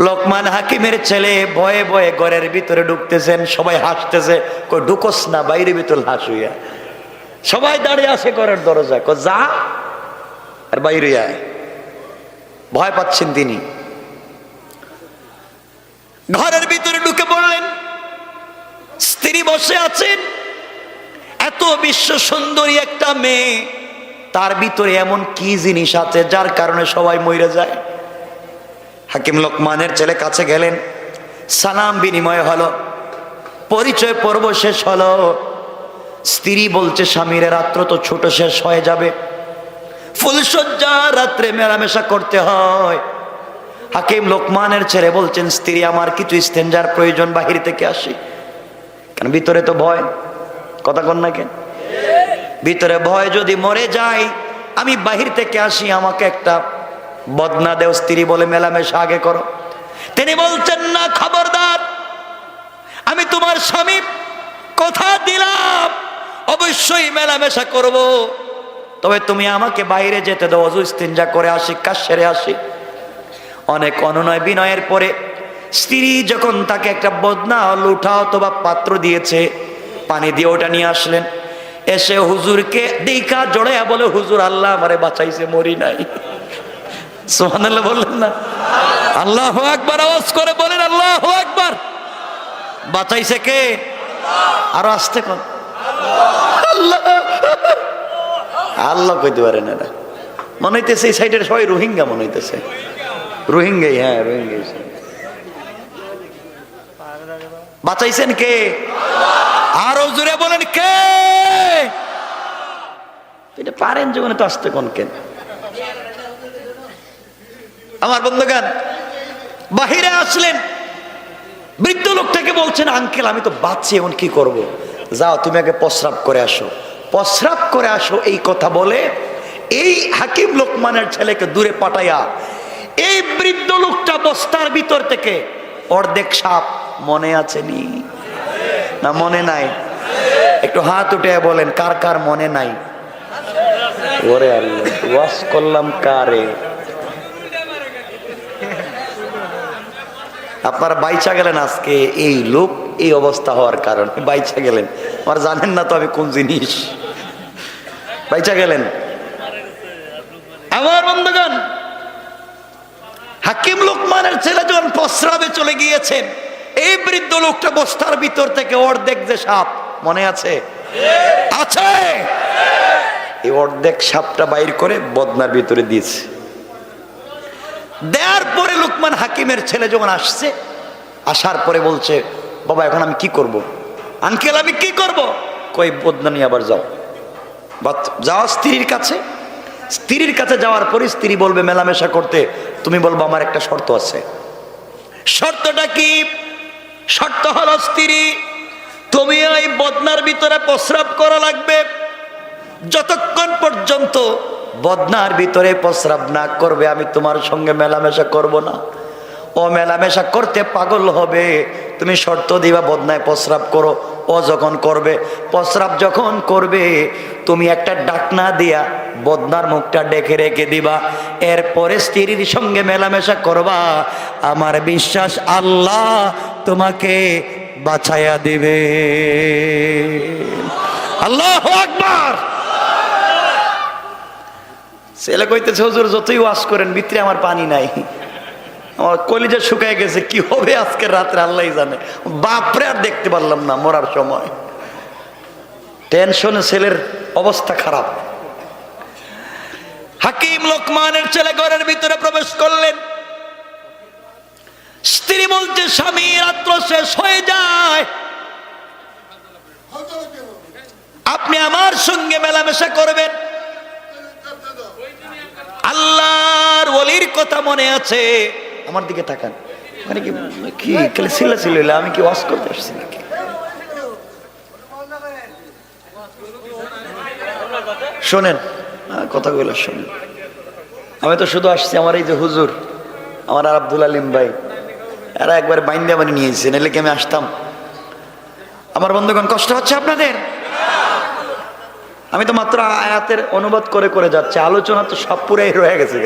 লোকমান হাকিমের ছেলে ভয়ে ভয়ে ঘরের ভিতরে ঢুকতেছেন, সবাই হাসতেছে, কই ঢুকোস না, বাইরে ভিতর হাস হইয়া। সবাই দাঁড়িয়ে আছে ঘরের দরজায়, কই যা আর বাইরে আয়। ভয় পাচ্ছেন তিনি। ঘরের ভিতরে ঢুকে পড়লেন, স্ত্রী বসে আছেন। এত বিশ্ব সুন্দরী একটা মেয়ে, তার ভিতরে এমন কি জিনিস আছে যার কারণে সবাই মরে যায়? হাকিম লোকমানের ছেলে কাছে গেলেন, সালাম বিনিময় হলো, পরিচয় পর্ব শেষ হলো। স্ত্রী বলছে, স্বামীর রাত্র তো ছোট, শেষ হয়ে যাবে, ফুলসজ্জা রাত্রে মেলামেশা করতে হয়। হাকিম লোকমানের ছেলে বলছেন, স্ত্রী আমার কিছু ইস্তেঞ্জার প্রয়োজন, বাহির থেকে আসি। কেন? ভিতরে তো ভয়। কথা কন না কেন? ভিতরে ভয়, যদি মরে যাই আমি বাহির থেকে আসি, আমাকে একটা বদনা দেও। স্ত্রী বলে মেলামেশা আগে করো। তিনি বলছেন, না, খবরদার, আমি তোমার স্বামী, কথা দিলাম অবশ্যই মেলামেশা করব, তবে তুমি আমাকে বাইরে যেতে দাও, ওযু ইস্তিনজা করে আসি, কাজ সেরে আসি। অনেক অনুনয় বিনয়ের পরে স্ত্রী যখন তাকে একটা বদনা লুঠা অথবা পাত্র দিয়েছে, পানি দিয়ে ওটা নিয়ে আসলেন। এসে হুজুরকে দেখা জড়াইয়া বলে, হুজুর আল্লাহ আমারে বাঁচাইছে, মরি নাই। সুবহানাল্লাহ বললেন না? আল্লাহু আকবার আওয়াজ করে বলেন, আল্লাহু আকবার। বাঁচাইছে কে? আরো আসতে কোন আল্লাহ। আল্লাহ কইতে পারে না, মনে হইতেছে এই সাইডের সবাই রোহিঙ্গা মনে হইতেছে। রোহিঙ্গাই, হ্যাঁ রোহিঙ্গাই। বাঁচাইছেন কে? আরো জোরে বলেন কে? এটা পারেন জীবনে তো আসতে কোন কেন? আমার বন্ধুগণ বাহিরে আসলেন, বৃদ্ধ লোকটাকে বলছেন, আঙ্কেল আমি তো বাঁচছি, এখন কি করব? যাও তুমি আগে প্রস্রাব করে আসো, প্রস্রাব করে আসো। এই কথা বলে এই হাকিম লোকমানের ছেলেকে দূরে পাঠাইয়া এই বৃদ্ধ লোকটা বস্তার ভিতর থেকে অর্ধেক সাপ, মনে আছে নি না মনে নাই? একটু হাত উঠে বলেন কার কার মনে নাই? ওরে আল্লাহ, ওয়াজ করলাম কারে? আপনারা বাইচা গেলেন আজকে, এই লোক এই অবস্থা হওয়ার কারণে বাইচা গেলেন। আমার জানেন না তো আমি কোন জিনিস, বাইচা গেলেন। আমার বন্ধুগণ হাকিম লোকমানের ছেলে যখন প্রস্রাবে চলে গিয়েছেন, এই বৃদ্ধ লোকটা বস্তার ভিতর থেকে অর্ধেক যে সাপ, মনে আছে? আছে। এই অর্ধেক সাপটা বাইর করে বদনার ভিতরে দিয়েছে। দেওয়ার পরে লোকমান হাকিমের ছেলে যখন আসছে, আসার পরে বলছে, বাবা এখন আমি কি করব? আঙ্কেল আমি কি করব? কই বদনা নিয়ে আবার যাও, যাও স্ত্রীর কাছে। স্ত্রীর কাছে যাওয়ার পরে স্ত্রী বলবে মেলামেশা করতে, তুমি বলবো আমার একটা শর্ত আছে। শর্তটা কি? শর্ত হলো স্ত্রী তুমি এই বদনার ভিতরে প্রস্রাব করা লাগবে। যতক্ষণ পর্যন্ত বদনার ভিতরে প্রস্রাব না করবে আমি তোমার সঙ্গে মেলামেশা করব না। ও মেলামেশা করতে পাগল হবে, তুমি শর্ত দিবা বদনায় প্রস্রাব করো। ও যখন করবে, প্রস্রাব যখন করবে, তুমি একটা ডাকনা দিয়া বদনার মুখটা ডেকে রেখে দিবা। এরপরে স্ত্রীর সঙ্গে মেলামেশা করবা। আমার বিশ্বাস আল্লাহ তোমাকে বাঁচাইয়া দিবে। আল্লাহু আকবার। ছেলে কইতেছে, হুজুর যতই ওয়াজ করেন ভিতরে আমার পানি নাই, আমার কলিজা শুকায় গেছে, কি হবে আজকে রাত্রে আল্লাহই জানে। বাপরে আর দেখতে পারলাম না মরার সময়, টেনশনে ছেলের অবস্থা খারাপ। হাকিম লোকমানের ছেলে ঘরের ভিতরে প্রবেশ করলেন। স্ত্রী বলছে, স্বামী রাত্র শেষ হয়ে যায়, আপনি আমার সঙ্গে মেলামেশা করবেন। আল্লাহর ওলির কথা মনে আছে? আমার দিকে তাকান, মানে কি খালি ছিল ছিল, আমি কি ওয়াজ করতে আসছি নাকি? শোনেন কথাগুলো শোনেন। আমি তো শুধু আসছি, আমার এই যে হুজুর, আমার আর আব্দুল আলিম ভাই, এরা একবার বাইন্দা বানিয়ে নিয়েছে, নাহলে কি আমি আসতাম? আমার বন্ধুগণ কষ্ট হচ্ছে আপনাদের? আমি তো মাত্র আয়াতের অনুবাদ করে করে যাচ্ছি, আলোচনা তো সব পুরাই রয়ে গেছে।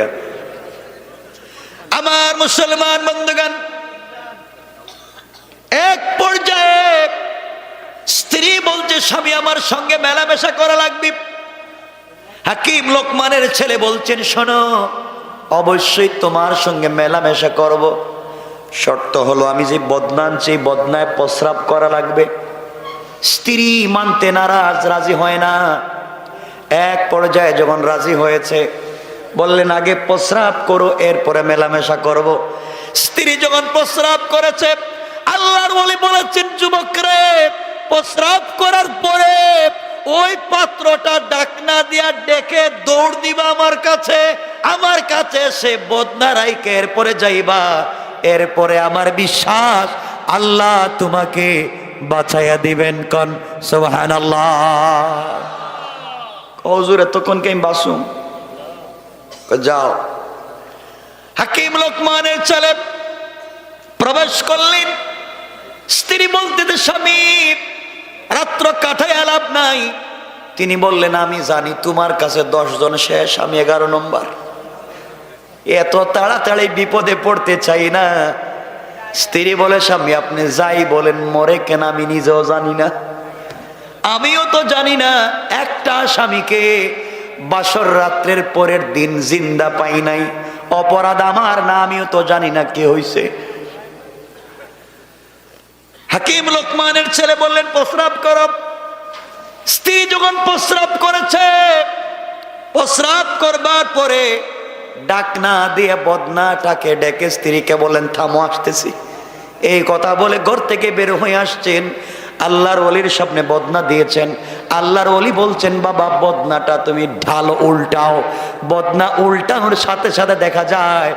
আমার মুসলমান বন্ধুগণ, এক পর্যায়ে স্ত্রী বলছে, স্বামী আমার সঙ্গে মেলামেশা করা লাগবে। হাকিম লোকমানের ছেলে বলছেন, শোনো অবশ্যই তোমার সঙ্গে মেলামেশা করব, শর্ত হলো আমি যে বদনা আনছি বদনায় প্রস্রাব করা লাগবে। স্ত্রী মানতে নারাজ, রাজি হয় না। এক পর্যায়ে যখন রাজি হয়েছে, বললেন আগে প্রস্রাব করো, এরপরে মেলামেশা করব। স্ত্রী যখন প্রস্রাব করেছে, আল্লাহর ওলি বলেছেন, যুবক রে, প্রস্রাব করার পরে ওই পাত্রটা ডাকনা দিয়া ডেকে দৌড় দিবা আমার কাছে। আমার কাছে সে বদনা রাইকে এরপরে যাইবা। এরপরে আমার বিশ্বাস আল্লাহ তোমাকে বাঁচাইয়া দিবেন। কোন সুবহানাল্লাহ। হুজুর এতক্ষণ কে আমি বাসুম? যাও। হাকিম লোকমানের ছেলে প্রবেশ করলেন। স্ত্রী বলতে, স্বামী রাত্র কাটায় লাভ নাই, তিনি বললেন, আমি জানি তোমার কাছে 10 জন শেষ, আমি 11 নম্বর। এত তাড়াতাড়ি বিপদে পড়তে চাই না। স্ত্রী বলে, স্বামী আপনি যাই বলেন, মরে কেন আমি নিজেও জানি না, আমিও তো জানি না। একটা স্বামীকে বাসর রাত্রের পরের দিন জিন্দা পাই নাই, অপরাধ আমার না, আমিও তো জানি না কি হইছে। হাকিম লোকমানের ছেলে বললেন, প্রস্রাব করো। স্ত্রী যখন প্রস্রাব করেছে, প্রস্রাব করবার পরে ডাক না দিয়ে বদনাটাকে ডেকে স্ত্রীকে বললেন, থামো, আসতেছি। এই কথা বলে ঘর থেকে বের হয়ে আসছেন। আল্লাহর ওলির সামনে বদনা দিয়েছেন। আল্লাহর ওলি বলছেন, বাবা বদনাটা তুমি ঢালো, উল্টাও। বদনা উল্টানোর সাথে সাথে দেখা যায়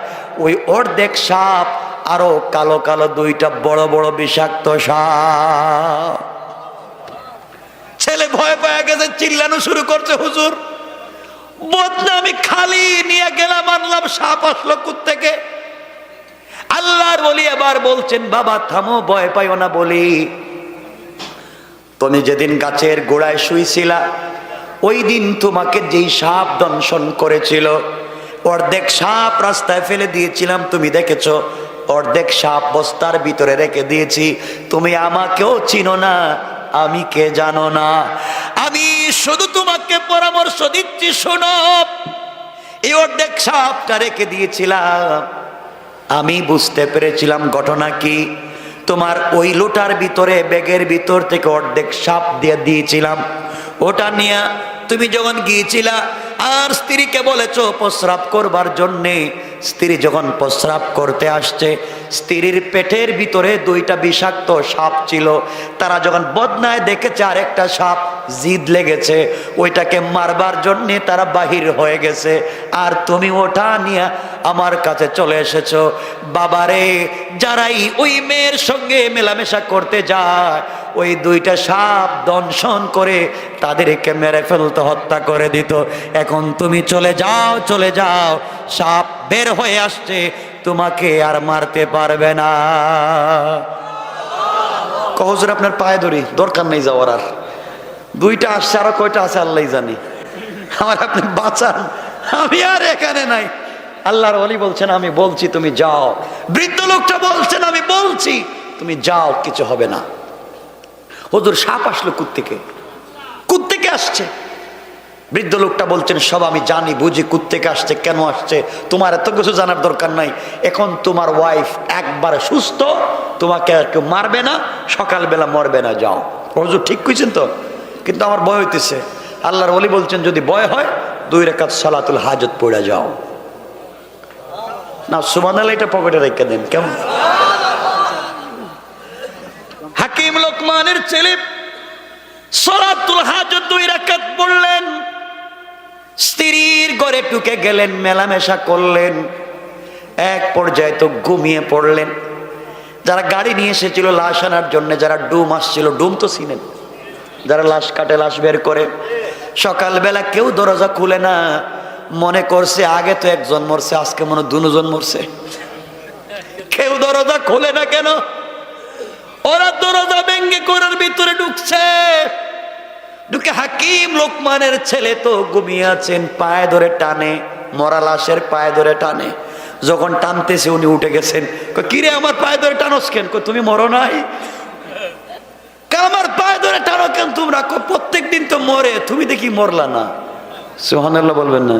ওই অর্ধেক সাপ আরো কালো কালো 2টা বড় বড় বিষাক্ত সাপ। ছেলে ভয় পেয়ে গেছে, চিল্লানো শুরু করছে, হুজুর বদনা আমি খালি নিয়ে গেলাম, আনলাম, সাপ আসলো কোত্থেকে? আল্লাহর ওলি এবার বলছেন, বাবা থামো, ভয় পাইও না। বলি, তুমি যেদিন গাছের গোড়ায় শুইছিলা, ওই দিন তোমাকে যেই সাপ দংশন করেছিল, অর্ধেক সাপ রাস্তায় ফেলে দিয়েছিলাম, তুমি দেখেছো। অর্ধেক সাপ বস্তার ভিতরে রেখে দিয়েছি। তুমি আমাকেও চিনো না, আমি কে জানো না। আমি শুধু তোমাকে পরামর্শ দিচ্ছি, শোনো। এই অর্ধেক সাপটা রেখে দিয়েছিলাম, আমি বুঝতে পেরেছিলাম ঘটনা কি। তোমার ওই লোটার ভিতরে, ব্যাগের ভিতর থেকে অর্ধেক সাপ দিয়ে দিয়েছিলাম। ওটা নিয়ে তুমি যখন গিয়েছিলা আর স্ত্রীকে বলেছো প্রস্রাব করবার জন্যে, স্ত্রী যখন প্রস্রাব করতে আসছে, স্ত্রীর পেটের ভিতরে 2টা বিষাক্ত সাপ ছিল। তারা যখন বদনায় দেখেছে আরেকটা সাপ জিদ লেগেছে, ওইটাকে মারবার জন্যে তারা বাহির হয়ে গেছে। আর তুমি ওটা নিয়ে আমার কাছে চলে এসেছো। বাবারে, যারাই ওই মেয়ের সঙ্গে মেলামেশা করতে যায়, ওই 2টা সাপ দংশন করে তাদেরকে মেরে ফেলতে, হত্যা করে দিত। এখন তুমি চলে যাও, চলে যাও, সাপ বের হয়ে আসছে, তোমাকে আর মারতে পারবে না। হুজুর আপনার পায়ে ধরি, দরকার নেই যাওয়ার। আর 2টা আসছে, আরো কয়টা আছে আল্লাহ জানি, আমার আপনি বাঁচান, আমি আর এখানে নাই। আল্লাহর ওলি বলছেন, আমি বলছি তুমি যাও। বৃদ্ধ লোকটা বলছেন, আমি বলছি তুমি যাও, কিছু হবে না। হুজুর সাপ আসলো কোত্থেকে? কোত্থেকে আসছে? বৃদ্ধ লোকটা বলছেন, সব আমি জানি বুঝি কোত্থেকে আসছে, কেন আসছে, তোমার এত কিছু জানার দরকার নাই। এখন তোমার ওয়াইফ একবারে সুস্থ, তোমাকে আর কেউ মারবে না, সকালবেলা মরবে না, যাও। হুজুর ঠিক কইছেন তো, কিন্তু আমার ভয় হইতেছে। আল্লাহর ওলি বলছেন, যদি ভয় হয় 2 রাকাত সালাতুল হাজত পড়ে যাও। না সুবহানাল্লাহ, এটা পকেটে রেখে দেন, কেমন? হাকিম লোকমানের ছেলে সালাতুল হাজত 2 রাকাত পড়লেন, স্ত্রীর ঘরে ঢুকে গেলেন, মেলামেশা করলেন। এক পর্যায়ে তো ঘুমিয়ে পড়লেন। যারা গাড়ি নিয়ে এসেছিল লাশ আনার জন্য, যারা ডুম আসছিল, ডুম তো চিনেন, যারা লাশ কাটে, লাশ বের করে, সকালবেলা কেউ দরজা খুলে না। মনে করছে আগে তো 1 জন মরছে, আজকে মনে 2 জন মরছে। কেউ দরজা খোলে না কেন? ওরা দরজা ভেঙ্গে ঘরের ভিতরে ঢুকছে। ঢুকে হাকিম লোকমানের ছেলে তো ঘুমিয়ে আছেন, পায়ে ধরে টানে, মরা লাশের পায়ে ধরে টানে। যখন টানতেছে উনি উঠে গেছেন। কিরে আমার পায়ে ধরে টানোস কেন? তুমি মরো নাই? আমার পায়ে ধরে টানো কেন তোমরা? প্রত্যেক দিন তো মরে, তুমি দেখি মরলা না। সুবহানাল্লাহ বলবেন না?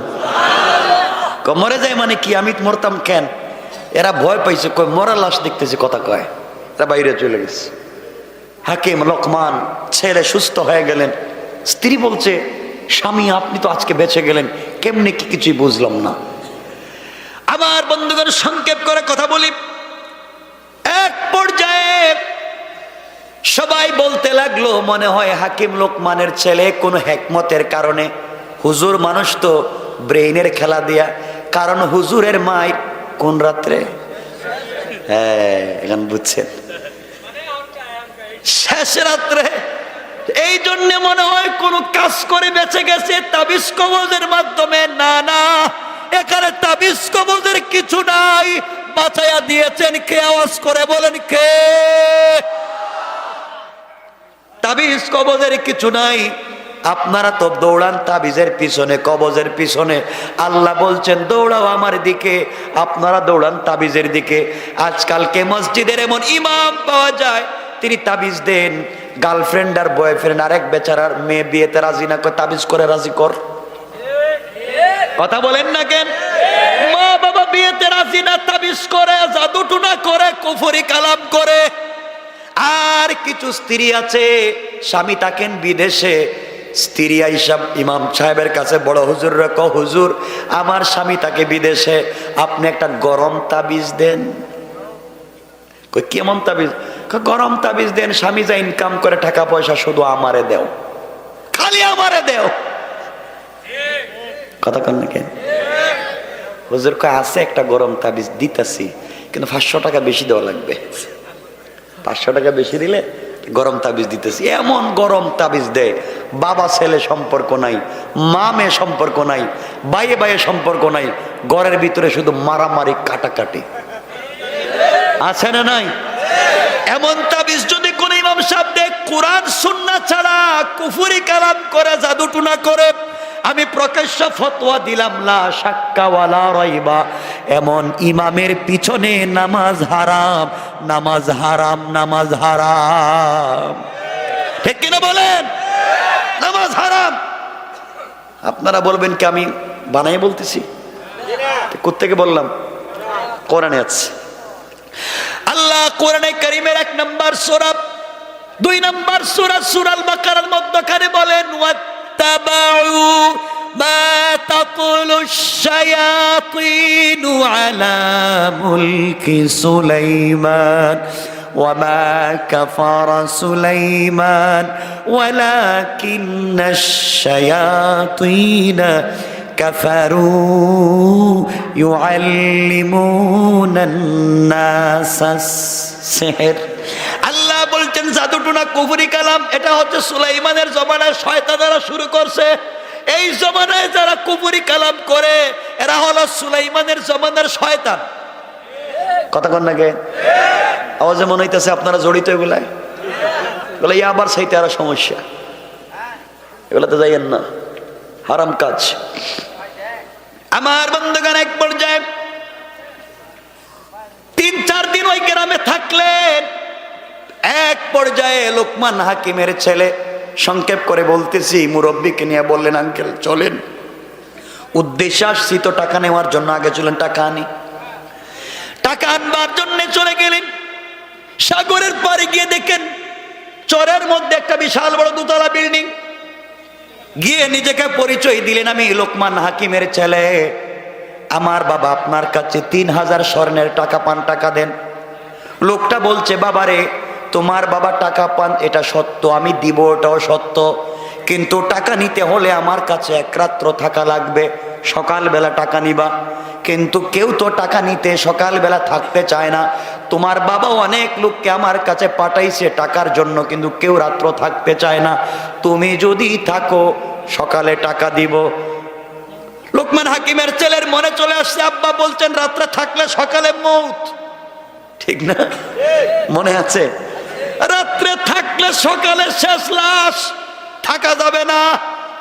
মরে যায় মানে কি? আমি মরতাম কেন? এরা ভয় পাইছে, কয় মরা লাশ দেখতেছে, কথা কয়। এরা বাইরে চলে গেছে। হাকিম লোকমান ছেলে সুস্থ হয়ে গেলেন। স্ত্রী বলছে, স্বামী আপনি তো আজকে বেঁচে গেলেন, কেমনে কি কিছুই বুঝলাম না। আমার বন্ধুগণ, সংক্ষেপ করে কথা বলি। এক পর্যায়ে সবাই বলতে লাগলো, মনে হয় হাকিম লোকমানের ছেলে কোনো হেকমতের কারণে, হুজুর মানুষ তো ব্রেইনের খেলা দিয়া, কারণ হুজুরের মায়ের কোন রাত্রে, হ্যাঁ এখন বুঝছেন, শেষ রাত্রে। এই জন্য মনে হয় কোন কাজ করে বেঁচে গেছে তাবিজ কবজের মাধ্যমে। না না, এখানে তাবিজ কবজের কিছু নাই, বাঁচাইয়া দিয়েছেন কে? আওয়াজ করে বলেন কে? তাবিজ কবজের কিছু নাই। আপনারা তো দৌড়ান তাবিজের পিছনে, কবজের পিছনে। আল্লাহ বলছেন দৌড়াও আমার দিকে, আপনারা দৌড়ান তাবিজের দিকে। আজকালকে মসজিদের এমন ইমাম পাওয়া যায়, তিনি তাবিজ দেন, গার্লফ্রেন্ড আর বয়ফ্রেন্ড আরেক বেচারার মেয়ে বিয়েতে রাজি না করে তাবিজ করে রাজি কর। কথা বলেন না কেন? মা বাবা বিয়েতে রাজি না, তাবিজ করে, জাদু টুনা করে, কুফরি কালাম করে। আর কিছু স্ত্রী আছে, স্বামী থাকেন বিদেশে, স্ত্রী আইসা ইমাম সাহেবের কাছে, বড় হুজুররা ক হুজুর আমার স্বামী থাকে বিদেশে, আপনি একটা গরম তাবিজ দেন। কেমন তাবিজ? গরম তাবিজ দেন, স্বামী যা ইনকাম করে টাকা পয়সা শুধু আমারে দেও, খালি আমারে দেও। কথা কন না কেন? হুজুর কয় আছে একটা গরম তাবিজ দিতেছি, কিন্তু 500 টাকা বেশি দেওয়া লাগবে। 500 টাকা বেশি দিলে গরম তাবিজ দিতেছি। এমন গরম তাবিজ দেয়, বাবা ছেলে সম্পর্ক নাই, মা মেয়ে সম্পর্ক নাই, বাইয়ে বাইয়ে সম্পর্ক নাই, ঘরের ভিতরে শুধু মারামারি কাটাকাটি। আছে না নাই? এমন তাবিজ যদি কোন ইমাম সাহেব দেখ, কোরআন সুন্নাহ ছাড়া কুফরি কালাম করে, জাদু টুনা করে, আমি প্রকাশ্য ফতোয়া দিলাম লা শাক্কা ওয়ালা রাইবা, এমন ইমামের পিছনে নামাজ হারাম, নামাজ হারাম, নামাজ হারাম। ঠিক কিনা বলেন? নামাজ হারাম। আপনারা বলবেন কি আমি বানাই বলতেছি? কোত্থেকে বললাম? কোরআনে আছে। আল্লাহ কোরআনে কারীমের 1 নম্বর সূরা, 2 নম্বর সূরা সূরাল বাকারার মধ্যখানে বলেন ওয়াত্তাবাউ মা তাতুলুশ শায়াতিনু আলা মুলকি সুলাইমান وما كفر سليمان ولكن الشياطين كفروا يعلمون الناس السحر। আল্লাহ বলছেন জাদু টুনা কুফরি কালাম এটা হচ্ছে সুলাইমানের জমানায় শয়তানেরা শুরু করছে। এই জমানায় যারা কুফরি কালাম করে এরা হলো সুলাইমানের জমানার শয়তান। কথা কন নাকি? আওয়াজে মনে হইতেছে আপনারা জড়িত এগুলায়। এগুলো আবার সেইতে আরো সমস্যা, এগুলাতে যাইয়েন না, হারাম কাজ। আমার বন্ধুগণ এক পর্যায়ে 3-4 দিন ওই গ্রামে থাকলেন। এক পর্যায়ে লোকমান হাকিমের ছেলে, সংক্ষেপ করে বলতেছি, মুরব্বীকে নিয়ে বললেন আঙ্কেল চলেন, উদ্দেশ্য আসছি তো টাকা নেওয়ার জন্য, আগে চলেন টাকা আনি। টাকা আনবার জন্য চলে গেলেন। সাগরের পাড়ে গিয়ে দেখেন চরের মধ্যে একটা বিশাল বড় 2 তলা বিল্ডিং। গিয়ে নিজেকে পরিচয় দিলেন, আমি লোকমান হাকিমের ছেলে, আমার বাবা আপনার কাছে 3000 স্বর্ণের টাকা পান, টাকা দেন। লোকটা বলছে বাবারে তোমার বাবা টাকা পান এটা সত্য, আমি দিব ওটাও সত্য, কিন্তু টাকা নিতে হলে আমার কাছে 1 রাত্র থাকা লাগবে, সকালবেলা টাকা নিবা। কিন্তু কেউ তো টাকা নিতে সকালবেলা থাকতে চায় না, তোমার বাবা অনেক লোককে আমার কাছে পাঠাইছে টাকার জন্য, কিন্তু কেউ রাত্র থাকতে চায় না, তুমি যদি থাকো সকালে টাকা দিব। লোকমান হাকিমের ছেলের মনে চলে আসছে, আব্বা বলছেন রাত্রে থাকলে সকালে মৌত, ঠিক না? মনে আছে? রাত্রে থাকলে সকালে শেষ লাশ, থাকা যাবে না,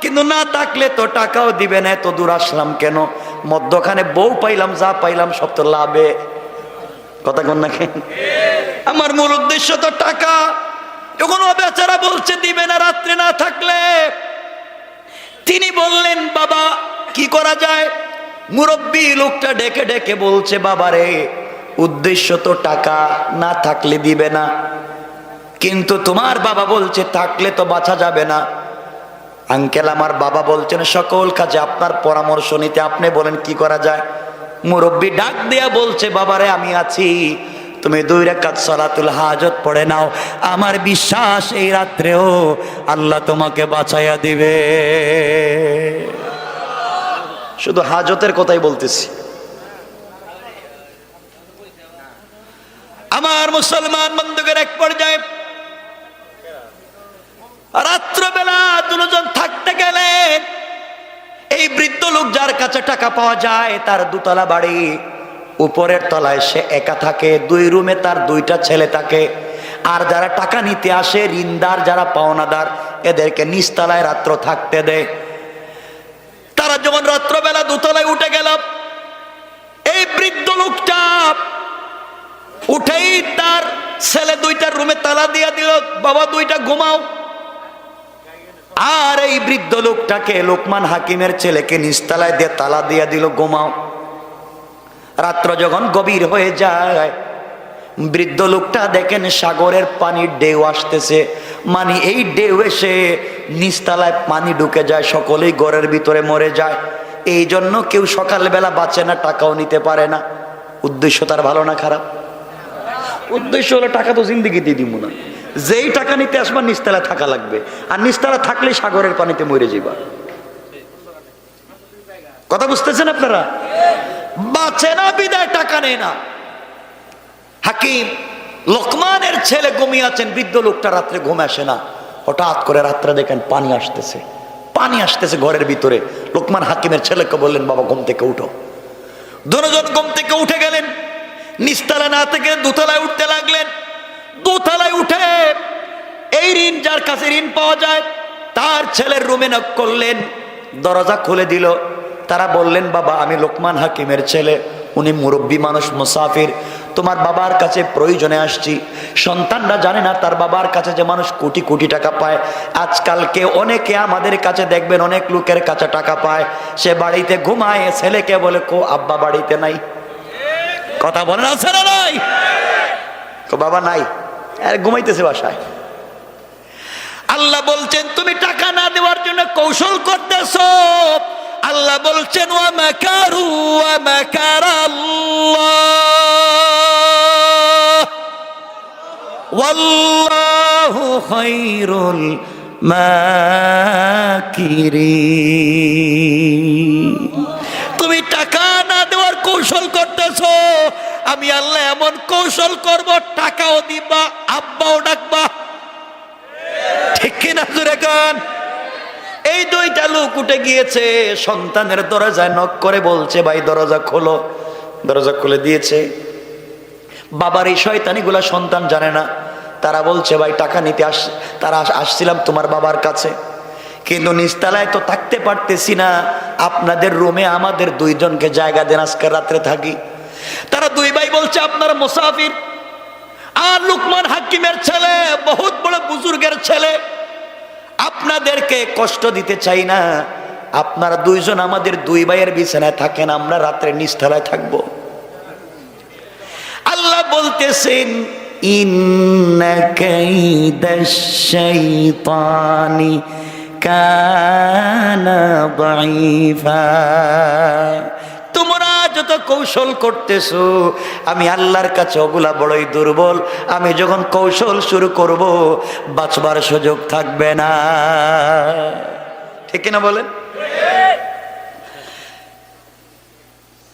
কিন্তু না থাকলে তো টাকাও দিবে না, এত দূর আসলাম কেন? মধ্যখানে বউ পাইলাম, যা পাইলাম সব তো লাভে। কথা কন না কেন? আমার মূল উদ্দেশ্য তো টাকা। যখন ও বেচারা বলছে দিবে না রাত্রে না থাকলে, তিনি বললেন বাবা কি করা যায়? মুরব্বী লোকটা ডেকে ডেকে বলছে বাবারে উদ্দেশ্য তো টাকা, না থাকলে দিবে না, কিন্তু তোমার বাবা বলছে থাকলে তো বাঁচা যাবে না। আঙ্কেল আমার বাবা বলছেন সকল কাজে আপনার পরামর্শ নিতে, আপনি বলেন কি করা যায়? মুরব্বী ডাক দিয়া বলছে বাবারে আমি আছি, তুমি 2 রাকাত সালাতুল হাজত পড়ে নাও, আমার বিশ্বাস এই রাত্রেও আল্লাহ তোমাকে বাঁচাইয়া দিবে। শুধু হাজতের কথাই বলতেছি। আমার মুসলমান বন্ধুদের এক পর্যায়ে রাত্রবেলা 2 জন থাকতে গেলেন। এই বৃদ্ধ লোক যার কাছে টাকা পাওয়া যায় তার 2 তলা বাড়ি, উপরের তলায় সে একা থাকে, 2 রুমে তার 2টা ছেলে থাকে। আর যারা টাকা নিতে আসে ঋণদার, যারা পাওনাদার, এদেরকে নিচতলায় রাত্র থাকতে দেয়। তারা যখন রাত্রবেলা দোতলায় উঠে গেল, এই বৃদ্ধ লোকটা উঠেই তার ছেলে দুইটার রুমে তালা দিয়া দিল, বাবা দুইটা ঘুমাও। আর এই বৃদ্ধ লোকটাকে, লোকমান হাকিমের ছেলেকে নিচতলায় দিয়ে তালা দিয়া দিল, ঘুমাও। রাত্র যখন গভীর হয়ে যায়, বৃদ্ধ লোকটা দেখেন সাগরের পানির ঢেউ আসতেছে, মানে এই ঢেউ এসে নিচতলায় পানি ঢুকে যায়, সকলেই ঘরের ভিতরে মরে যায়। এই জন্য কেউ সকালবেলা বাঁচে না, টাকাও নিতে পারে না। উদ্দেশ্য তার ভালো না খারাপ? উদ্দেশ্য হলো টাকা তো জিন্দিগি দিয়ে দিব না, যেই টাকা নিতে আসবা নিচতলায় থাকা লাগবে, আর নিচতলা থাকলে সাগরের পানিতে মরে যাবা। কথা বুঝতেছেন আপনারা? বাঁচে না বিদায় টাকা নেয় না। হাকিম লোকমানের ছেলে ঘুমিয়ে আছেন, বৃদ্ধ লোকটা রাত্রে ঘুম আসে না। হঠাৎ করে রাত্রে দেখেন পানি আসতেছে, পানি আসতেছে ঘরের ভিতরে। লোকমান হাকিমের ছেলেকে বললেন, বাবা ঘুম থেকে উঠো। দুজন ঘুম থেকে উঠে গেলেন, নিচতলা না থেকে দোতলায় উঠতে লাগলেন। দোতলায় উঠে এই ঋণ, যার কাছে ঋণ পাওয়া যায়, তার ছেলের রুমে নক করলেন, দরজা খুলে দিল। তারা বললেন, বাবা আমি লোকমান হাকিমের ছেলে, উনি মুরব্বী মানুষ, মুসাফির, তোমার বাবার কাছে প্রয়োজনে আসছি। সন্তানরা জানে না তার বাবার কাছে যে মানুষ কোটি কোটি টাকা পায়। আজকালকে অনেকে আমাদের কাছে দেখবেন, অনেক লোকের কাছে টাকা পায়, সে বাড়িতে ঘুমায়, ছেলেকে বলে কো আব্বা বাড়িতে নাই। কথা বলেন আছে না নাই? বাবা নাই, আর ঘুমাইতেছে বাসায়। আল্লাহ বলছেন তুমি টাকা না দেওয়ার জন্য কৌশল করতেছো। আল্লাহ বলছেন ওয়া মাকারু ওয়া মাকারাল্লাহ ওয়াল্লাহু খায়রুল মাকিরিন। তুমি টাকা না দেওয়ার কৌশল করতেছো, আমি আল্লাহ এমন কৌশল করব, টাকাও দিবা, আব্বাও ডাকবা। ঠিক কিনা জোরে কান? এই দুইটা লোক উঠে গিয়েছে, সন্তানের দরজায় নক করে বলছে, ভাই দরজা খোলো। দরজা খুলে দিয়েছে। বাবার এই শয়তানিগুলা সন্তান জানে না। তারা বলছে, ভাই টাকা নিতে তারা আসছিলাম তোমার বাবার কাছে, কিন্তু নিচতলায় তো থাকতে পারতেছি না, আপনাদের রুমে আমাদের দুইজনকে জায়গা দেন, আজকে রাত্রে থাকি। তারা দুই ভাই বলছে, আপনারা মুসাফির, আর লোকমান হাকিমের ছেলে বহুত বড় বুজুর্গের ছেলে, আপনাদেরকে কষ্ট দিতে চাই না, আপনারা দুইজন আমাদের দুই ভাইয়ের বিছানায় থাকেন, আমরা রাত্রে নিচতলায় থাকবো। আল্লাহ বলতেছেন, ইন্না কাইদাশ শাইতানি কানা দাঈফা। তোমরা যত কৌশল করতেছো, আমি আল্লাহর কাছে ওগুলা বড়ই দুর্বল। আমি যখন কৌশল শুরু করব, বাঁচবার সুযোগ থাকবে না। ঠিক কিনা বলেন?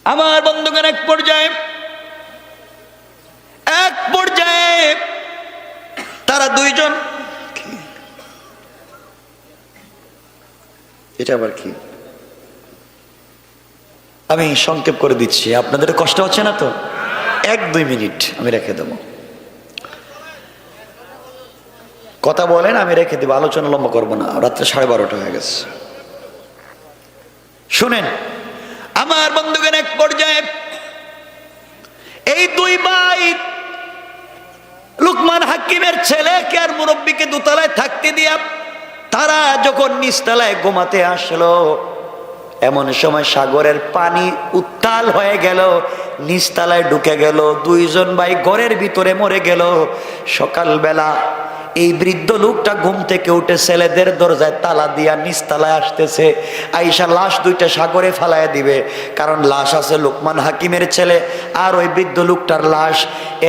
আমার বন্ধুগণ, এক পর্যায়ে তারা দুইজন, এটা আবার কি, আমি সংক্ষেপ করে দিচ্ছি, আপনাদের কষ্ট হচ্ছে না তো? 1-2 মিনিট আমি রেখে দেব। কথা বলেন, আমি রেখে দেব, আলোচনা লম্বা করবো না, রাত্রে 12:30 হয়ে গেছে। শুনেন আমার বন্ধুগণ, এক পর্যায়ে এই দুই ভাই লোকমান হাকিমের ছেলেকে আর মুরব্বীকে দোতলায় থাকতে দিয়া তারা যখন নিচতলায় ঘুমাতে আসলো, এমন সময় সাগরের পানি উত্তাল হয়ে গেল, নিচতলায় ঢুকে গেল, দুইজন ভাই ঘরের ভিতরে মরে গেল। সকালবেলা এই বৃদ্ধ লোকটা ঘুম থেকে উঠে ছেলেদের দরজায় তালা দিয়া নিচতলায় আসতেছে, আইসা লাশ দুইটা সাগরে ফালাইয়া দিবে, কারণ লাশ আছে লোকমান হাকিমের ছেলে আর ওই বৃদ্ধ লোকটার লাশ।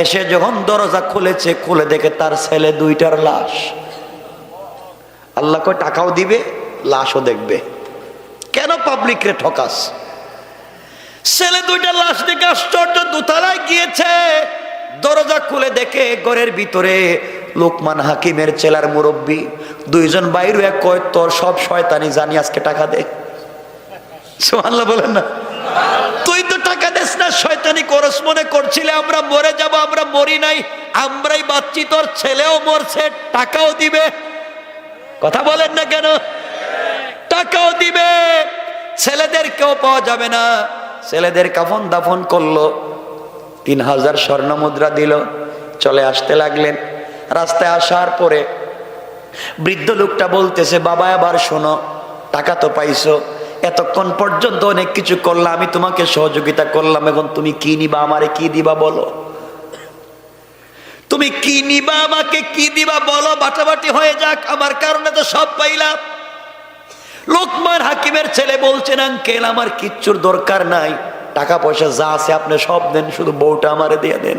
এসে যখন দরজা খুলেছে, খুলে দেখে তার ছেলে দুইটার লাশ। আল্লাহ কয় টাকাও দিবে, লাশও দেখবে। কেন পাবলিক রে ঠকাস? ছেলে দুইটা লাশ দেখে আশ্চর্য, দোতলায় গিয়েছে, দরজা খুলে দেখে ঘরের ভিতরে লোকমান হাকিমের ছেলের মুরব্বী দুইজন বাইরে কয়, তোর সব শয়তানি জানি, আজকে টাকা দে। সুবহানাল্লাহ বলেন না? তুই তো টাকা দেস না, শয়তানি করস, মনে করছিলে আমরা মরে যাব, আমরা মরি নাই, আমরাই বাঁচছি, তোর ছেলেও মরছে, টাকাও দিবে। কথা বলেন না কেন? টাকাও দিবে, ছেলেদেরকেও পাওয়া যাবে না। ছেলেদের কাফন দাফন করলো, 3000 স্বর্ণ মুদ্রা দিল, চলে আসতে লাগলেন। রাস্তায় আসার পরে বৃদ্ধ লোকটা বলতেছে, বাবা আবার শোনো, টাকা তো পাইছো, এতক্ষণ পর্যন্ত অনেক কিছু করলাম, আমি তোমাকে সহযোগিতা করলাম, এখন তুমি কি নিবা, আমারে কি দিবা বলো, তুমি কি নিবা, আমাকে কি দিবা বলো, বাটাবাটি হয়ে যাক, আমার কারণে তো সব পাইলাম। লোকমান হাকিমের ছেলে বলছেন, আঙ্কেল আমার কিচ্ছুর দরকার নাই, টাকা পয়সা যা আছে আপনি সব দেন, শুধু বউটা আমারে দিয়ে দেন।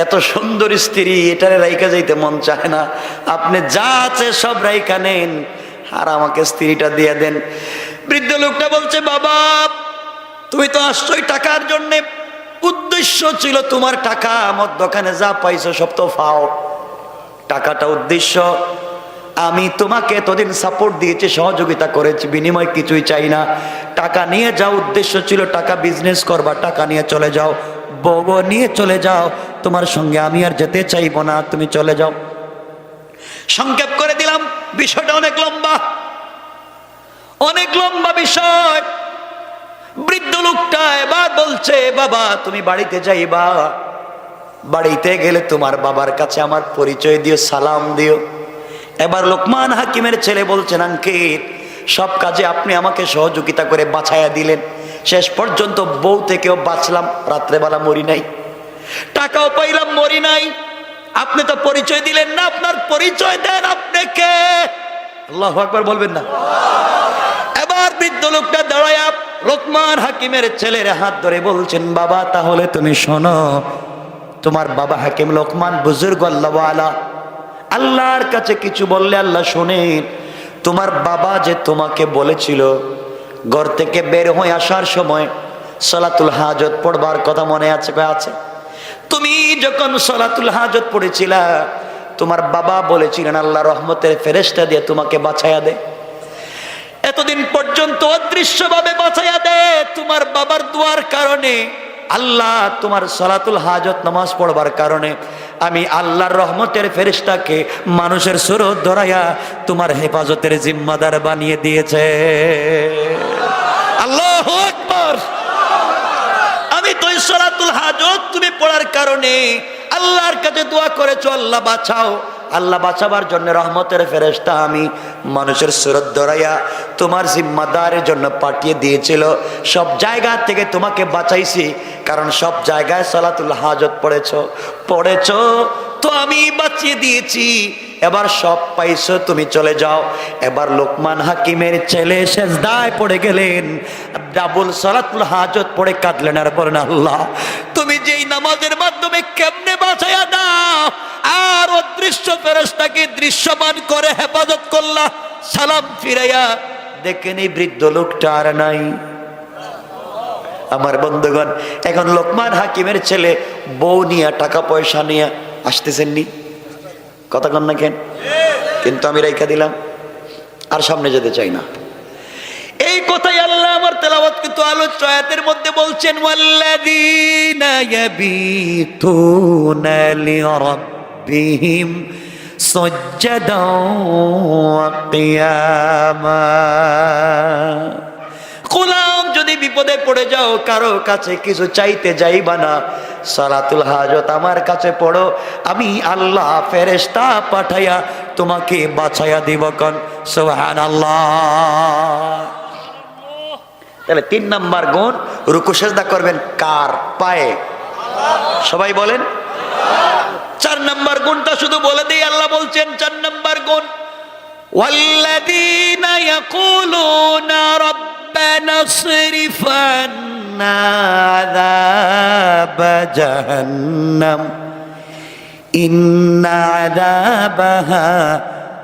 এত সুন্দর স্ত্রী, এটারে রাইকা যাইতে মন চায় না, আপনি যা আছে সব রাইকা নেন, আর আমাকে স্ত্রীটা দিয়ে দেন। বৃদ্ধ লোকটা বলছে, বাবা তুমি তো আসছোই টাকার জন্য, উদ্দেশ্য ছিল তোমার টাকা, আমার দোকানে যা পাইছো সব তো ফাও, টাকাটা উদ্দেশ্য। আমি তোমাকে এতদিন সাপোর্ট দিয়েছি, সহযোগিতা করেছি, বিনিময় কিছুই চাই না, টাকা নিয়ে যাও, উদ্দেশ্য ছিল টাকা বিজনেস করবা, টাকা নিয়ে চলে যাও, বউ নিয়ে চলে যাও, তোমার সঙ্গে আমি আর যেতে চাইবো না, তুমি চলে যাও। সংক্ষেপ করে দিলাম, বিষয়টা অনেক লম্বা, অনেক লম্বা বিষয়। বৃদ্ধ লোকটা এবার বলছে, বাবা তুমি বাড়িতে যাইবা, বাড়িতে গেলে তোমার বাবার কাছে আমার পরিচয় দিও, সালাম দিও। এবার লোকমান হাকিমের ছেলে বলছেন, আঙ্কেল সব কাজে আপনি আমাকে সহযোগিতা করে বাঁচাইয়া দিলেন, শেষ পর্যন্ত বউ থেকেও বাঁচলাম, রাত্রেবেলা মরি নাই, টাকাও পাইলাম, মরি নাই, আপনি তো পরিচয় দিলেন না, আপনার পরিচয় দেন, আপনি কে? আল্লাহু আকবার বলবেন না? এবার বৃদ্ধ লোকটা দাঁড়ায়া লোকমান হাকিমের ছেলের হাত ধরে বলছেন, বাবা তাহলে তুমি শোনো, তোমার বাবা হাকিম লোকমান বুজুর্গ আল্লাহওয়ালা, আল্লাহর কাছে কিছু বললে আল্লাহ শোনেন। তোমার বাবা যে তোমাকে বলেছিল ঘর থেকে বের হয়ে আসার সময় সালাতুল হাজত পড়বার কথা মনে আছে? আছে। তুমি যখন সালাতুল হাজত পড়েছিলা, তোমার বাবা বলেছিলেন আল্লাহ রহমতের ফেরেশতা দিয়ে তোমাকে বাঁচাইয়া দে, এতদিন পর্যন্ত অদৃশ্যভাবে বাঁচাইয়া দে। তোমার বাবার দোয়ার কারণে, আল্লাহ তোমার সালাতুল হাজত নামাজ পড়বার কারণে আমি আল্লাহর রহমতের ফেরেশতাকে মানুষের সুরত ধরাইয়া তোমার হেফাজতের জিম্মাদার বানিয়ে দিয়েছে। আল্লাহু আকবার। আমি তো সালাতুল হাজত তুমি পড়ার কারণে আল্লাহর কাছে দোয়া করেছো, আল্লাহ বাঁচাও, আল্লাহ বাঁচাবার জন্য রহমতের ফেরেশতা আমি মানুষের সুরত ধরাইয়া তোমার জিম্মাদারের জন্য পাঠিয়ে দিয়েছিল। সব জায়গা থেকে তোমাকে বাঁচাইছি, কারণ সব জায়গায় সালাতুল হাজত পড়েছো তো আমি বাঁচিয়ে দিয়েছি। এবার সব পাইছো, তুমি চলে যাও। এবার লোকমান হাকিমের ছেলে সেজদায় পড়ে গেলেন, ডাবল সালাতুল হাজত পড়ে কাঁদলেন আর বলেন, আল্লাহ তুমি যেই নামাজের মাধ্যমে কেমনে বাঁচাইয়া দাও, আর অদৃশ্য ফেরেশতাকে দৃশ্যমান করে হেফাজত করলা, সালাম ফিরাইয়া দেখেন এই বৃদ্ধ লোকটা আর নাই। আমার বন্ধুগণ, এখন লোকমান হাকিমের ছেলে বউ নিয়ে টাকা পয়সা নিয়ে আসতেছেন নি, কথা কন না কেন? কিন্তু আমি রেখা দিলাম, আর সামনে যেতে চাই না। এই কথাই আল্লাহ আমার তেলাওয়াত কিন্তু আলোচ্য আয়াতের মধ্যে বলছেন, ওয়াল্লাযীনা ইয়াবিতুনা লিরাব্বিহিম সুজদাও ওয়া কিয়ামা। গোলাম যদি বিপদে পড়ে যাও, কারো কাছে কিছু চাইতে যাইবা না, সালাতুল হাজত আমার কাছে পড়ো, আমি আল্লাহ ফেরেশতা পাঠাইয়া তোমাকে বাঁচাইয়া দিব। কোন সুবহানাল্লাহ। তাহলে 3 নাম্বার গুণ, রুকু সেজদা করবেন কার পায়ে? সবাই বলেন। 4 নাম্বার গুণটা শুধু বলে দেই, আল্লাহ বলছেন 4 নাম্বার গুণ, ওয়াল্লাযীনা ইয়াকুলুনা রাব্বানা ইসরিফ আন্না আযাব জাহান্নাম ইন্না আযাবাহা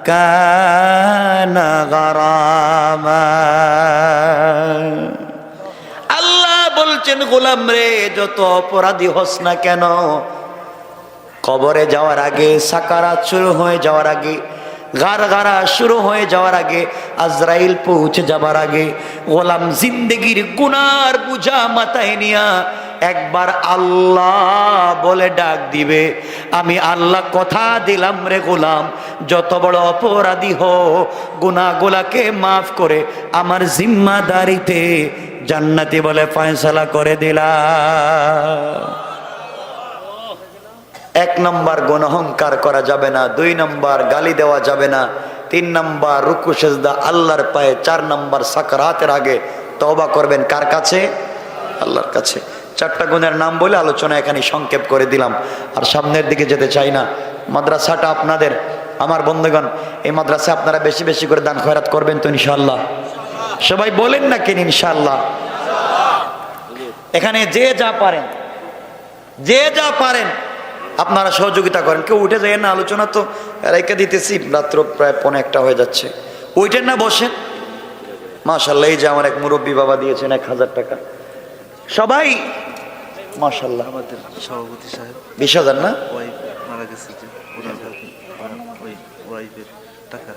কানা গারামা। আল্লাহ বলছেন, গোলাম রে, যত অপরাধী হস না কেন, কবরে যাওয়ার আগে, সাকারাত শুরু হয়ে যাওয়ার আগে, গারগারা শুরু হয়ে যাওয়ার আগে, আজরাইল পৌঁছে যাবার আগে, গোলাম জিন্দেগির গুনার বুঝা মাথায় নিয়া একবার আল্লাহ বলে ডাক দিবে, আমি আল্লাহ কথা দিলাম রে গোলাম, যত বড় অপরাধী হো গুনাহগুলাকে মাফ করে আমার জিম্মাদারিতে জান্নাতি বলে ফয়সালা করে দিলাম। 1 নম্বর গুনাহঙ্কার করা যাবে না, 2 নম্বর গালি দেওয়া যাবে না, 3 নম্বর রুকু সেজদা আল্লাহর পায়ে, 4 নম্বর সাকরাতের আগে তওবা করবেন কার কাছে? আল্লাহর কাছে। 4টা গুণের নাম বলে আলোচনা এখানে সংক্ষেপ করে দিলাম, আর সামনের দিকে যেতে চাই না। মাদ্রাসাটা আপনাদের, আমার বন্ধুগণ, এই মাদ্রাসায় আপনারা বেশি বেশি করে দান খয়রাত করবেন তো ইনশাআল্লাহ? সবাই বলেন না কেন ইনশাআল্লাহ? এখানে যে যা পারেন, যে যা পারেন আপনারা সহযোগিতা করেন। কেউ উঠে যায় না, আলোচনা তো রেখে দিতেছি, রাত্র প্রায় 1:45 হয়ে যাচ্ছে। উঠেন না, বসেন। মাশাআল্লাহ, এই যে আমার এক মুরব্বী বাবা দিয়েছেন 1000 টাকা। সবাই মাশাআল্লাহ। আমাদের সভাপতি সাহেব 20,000 না? ওয়াইফ মারা গেছে, যে ওনার ওই ওয়াইফের টাকা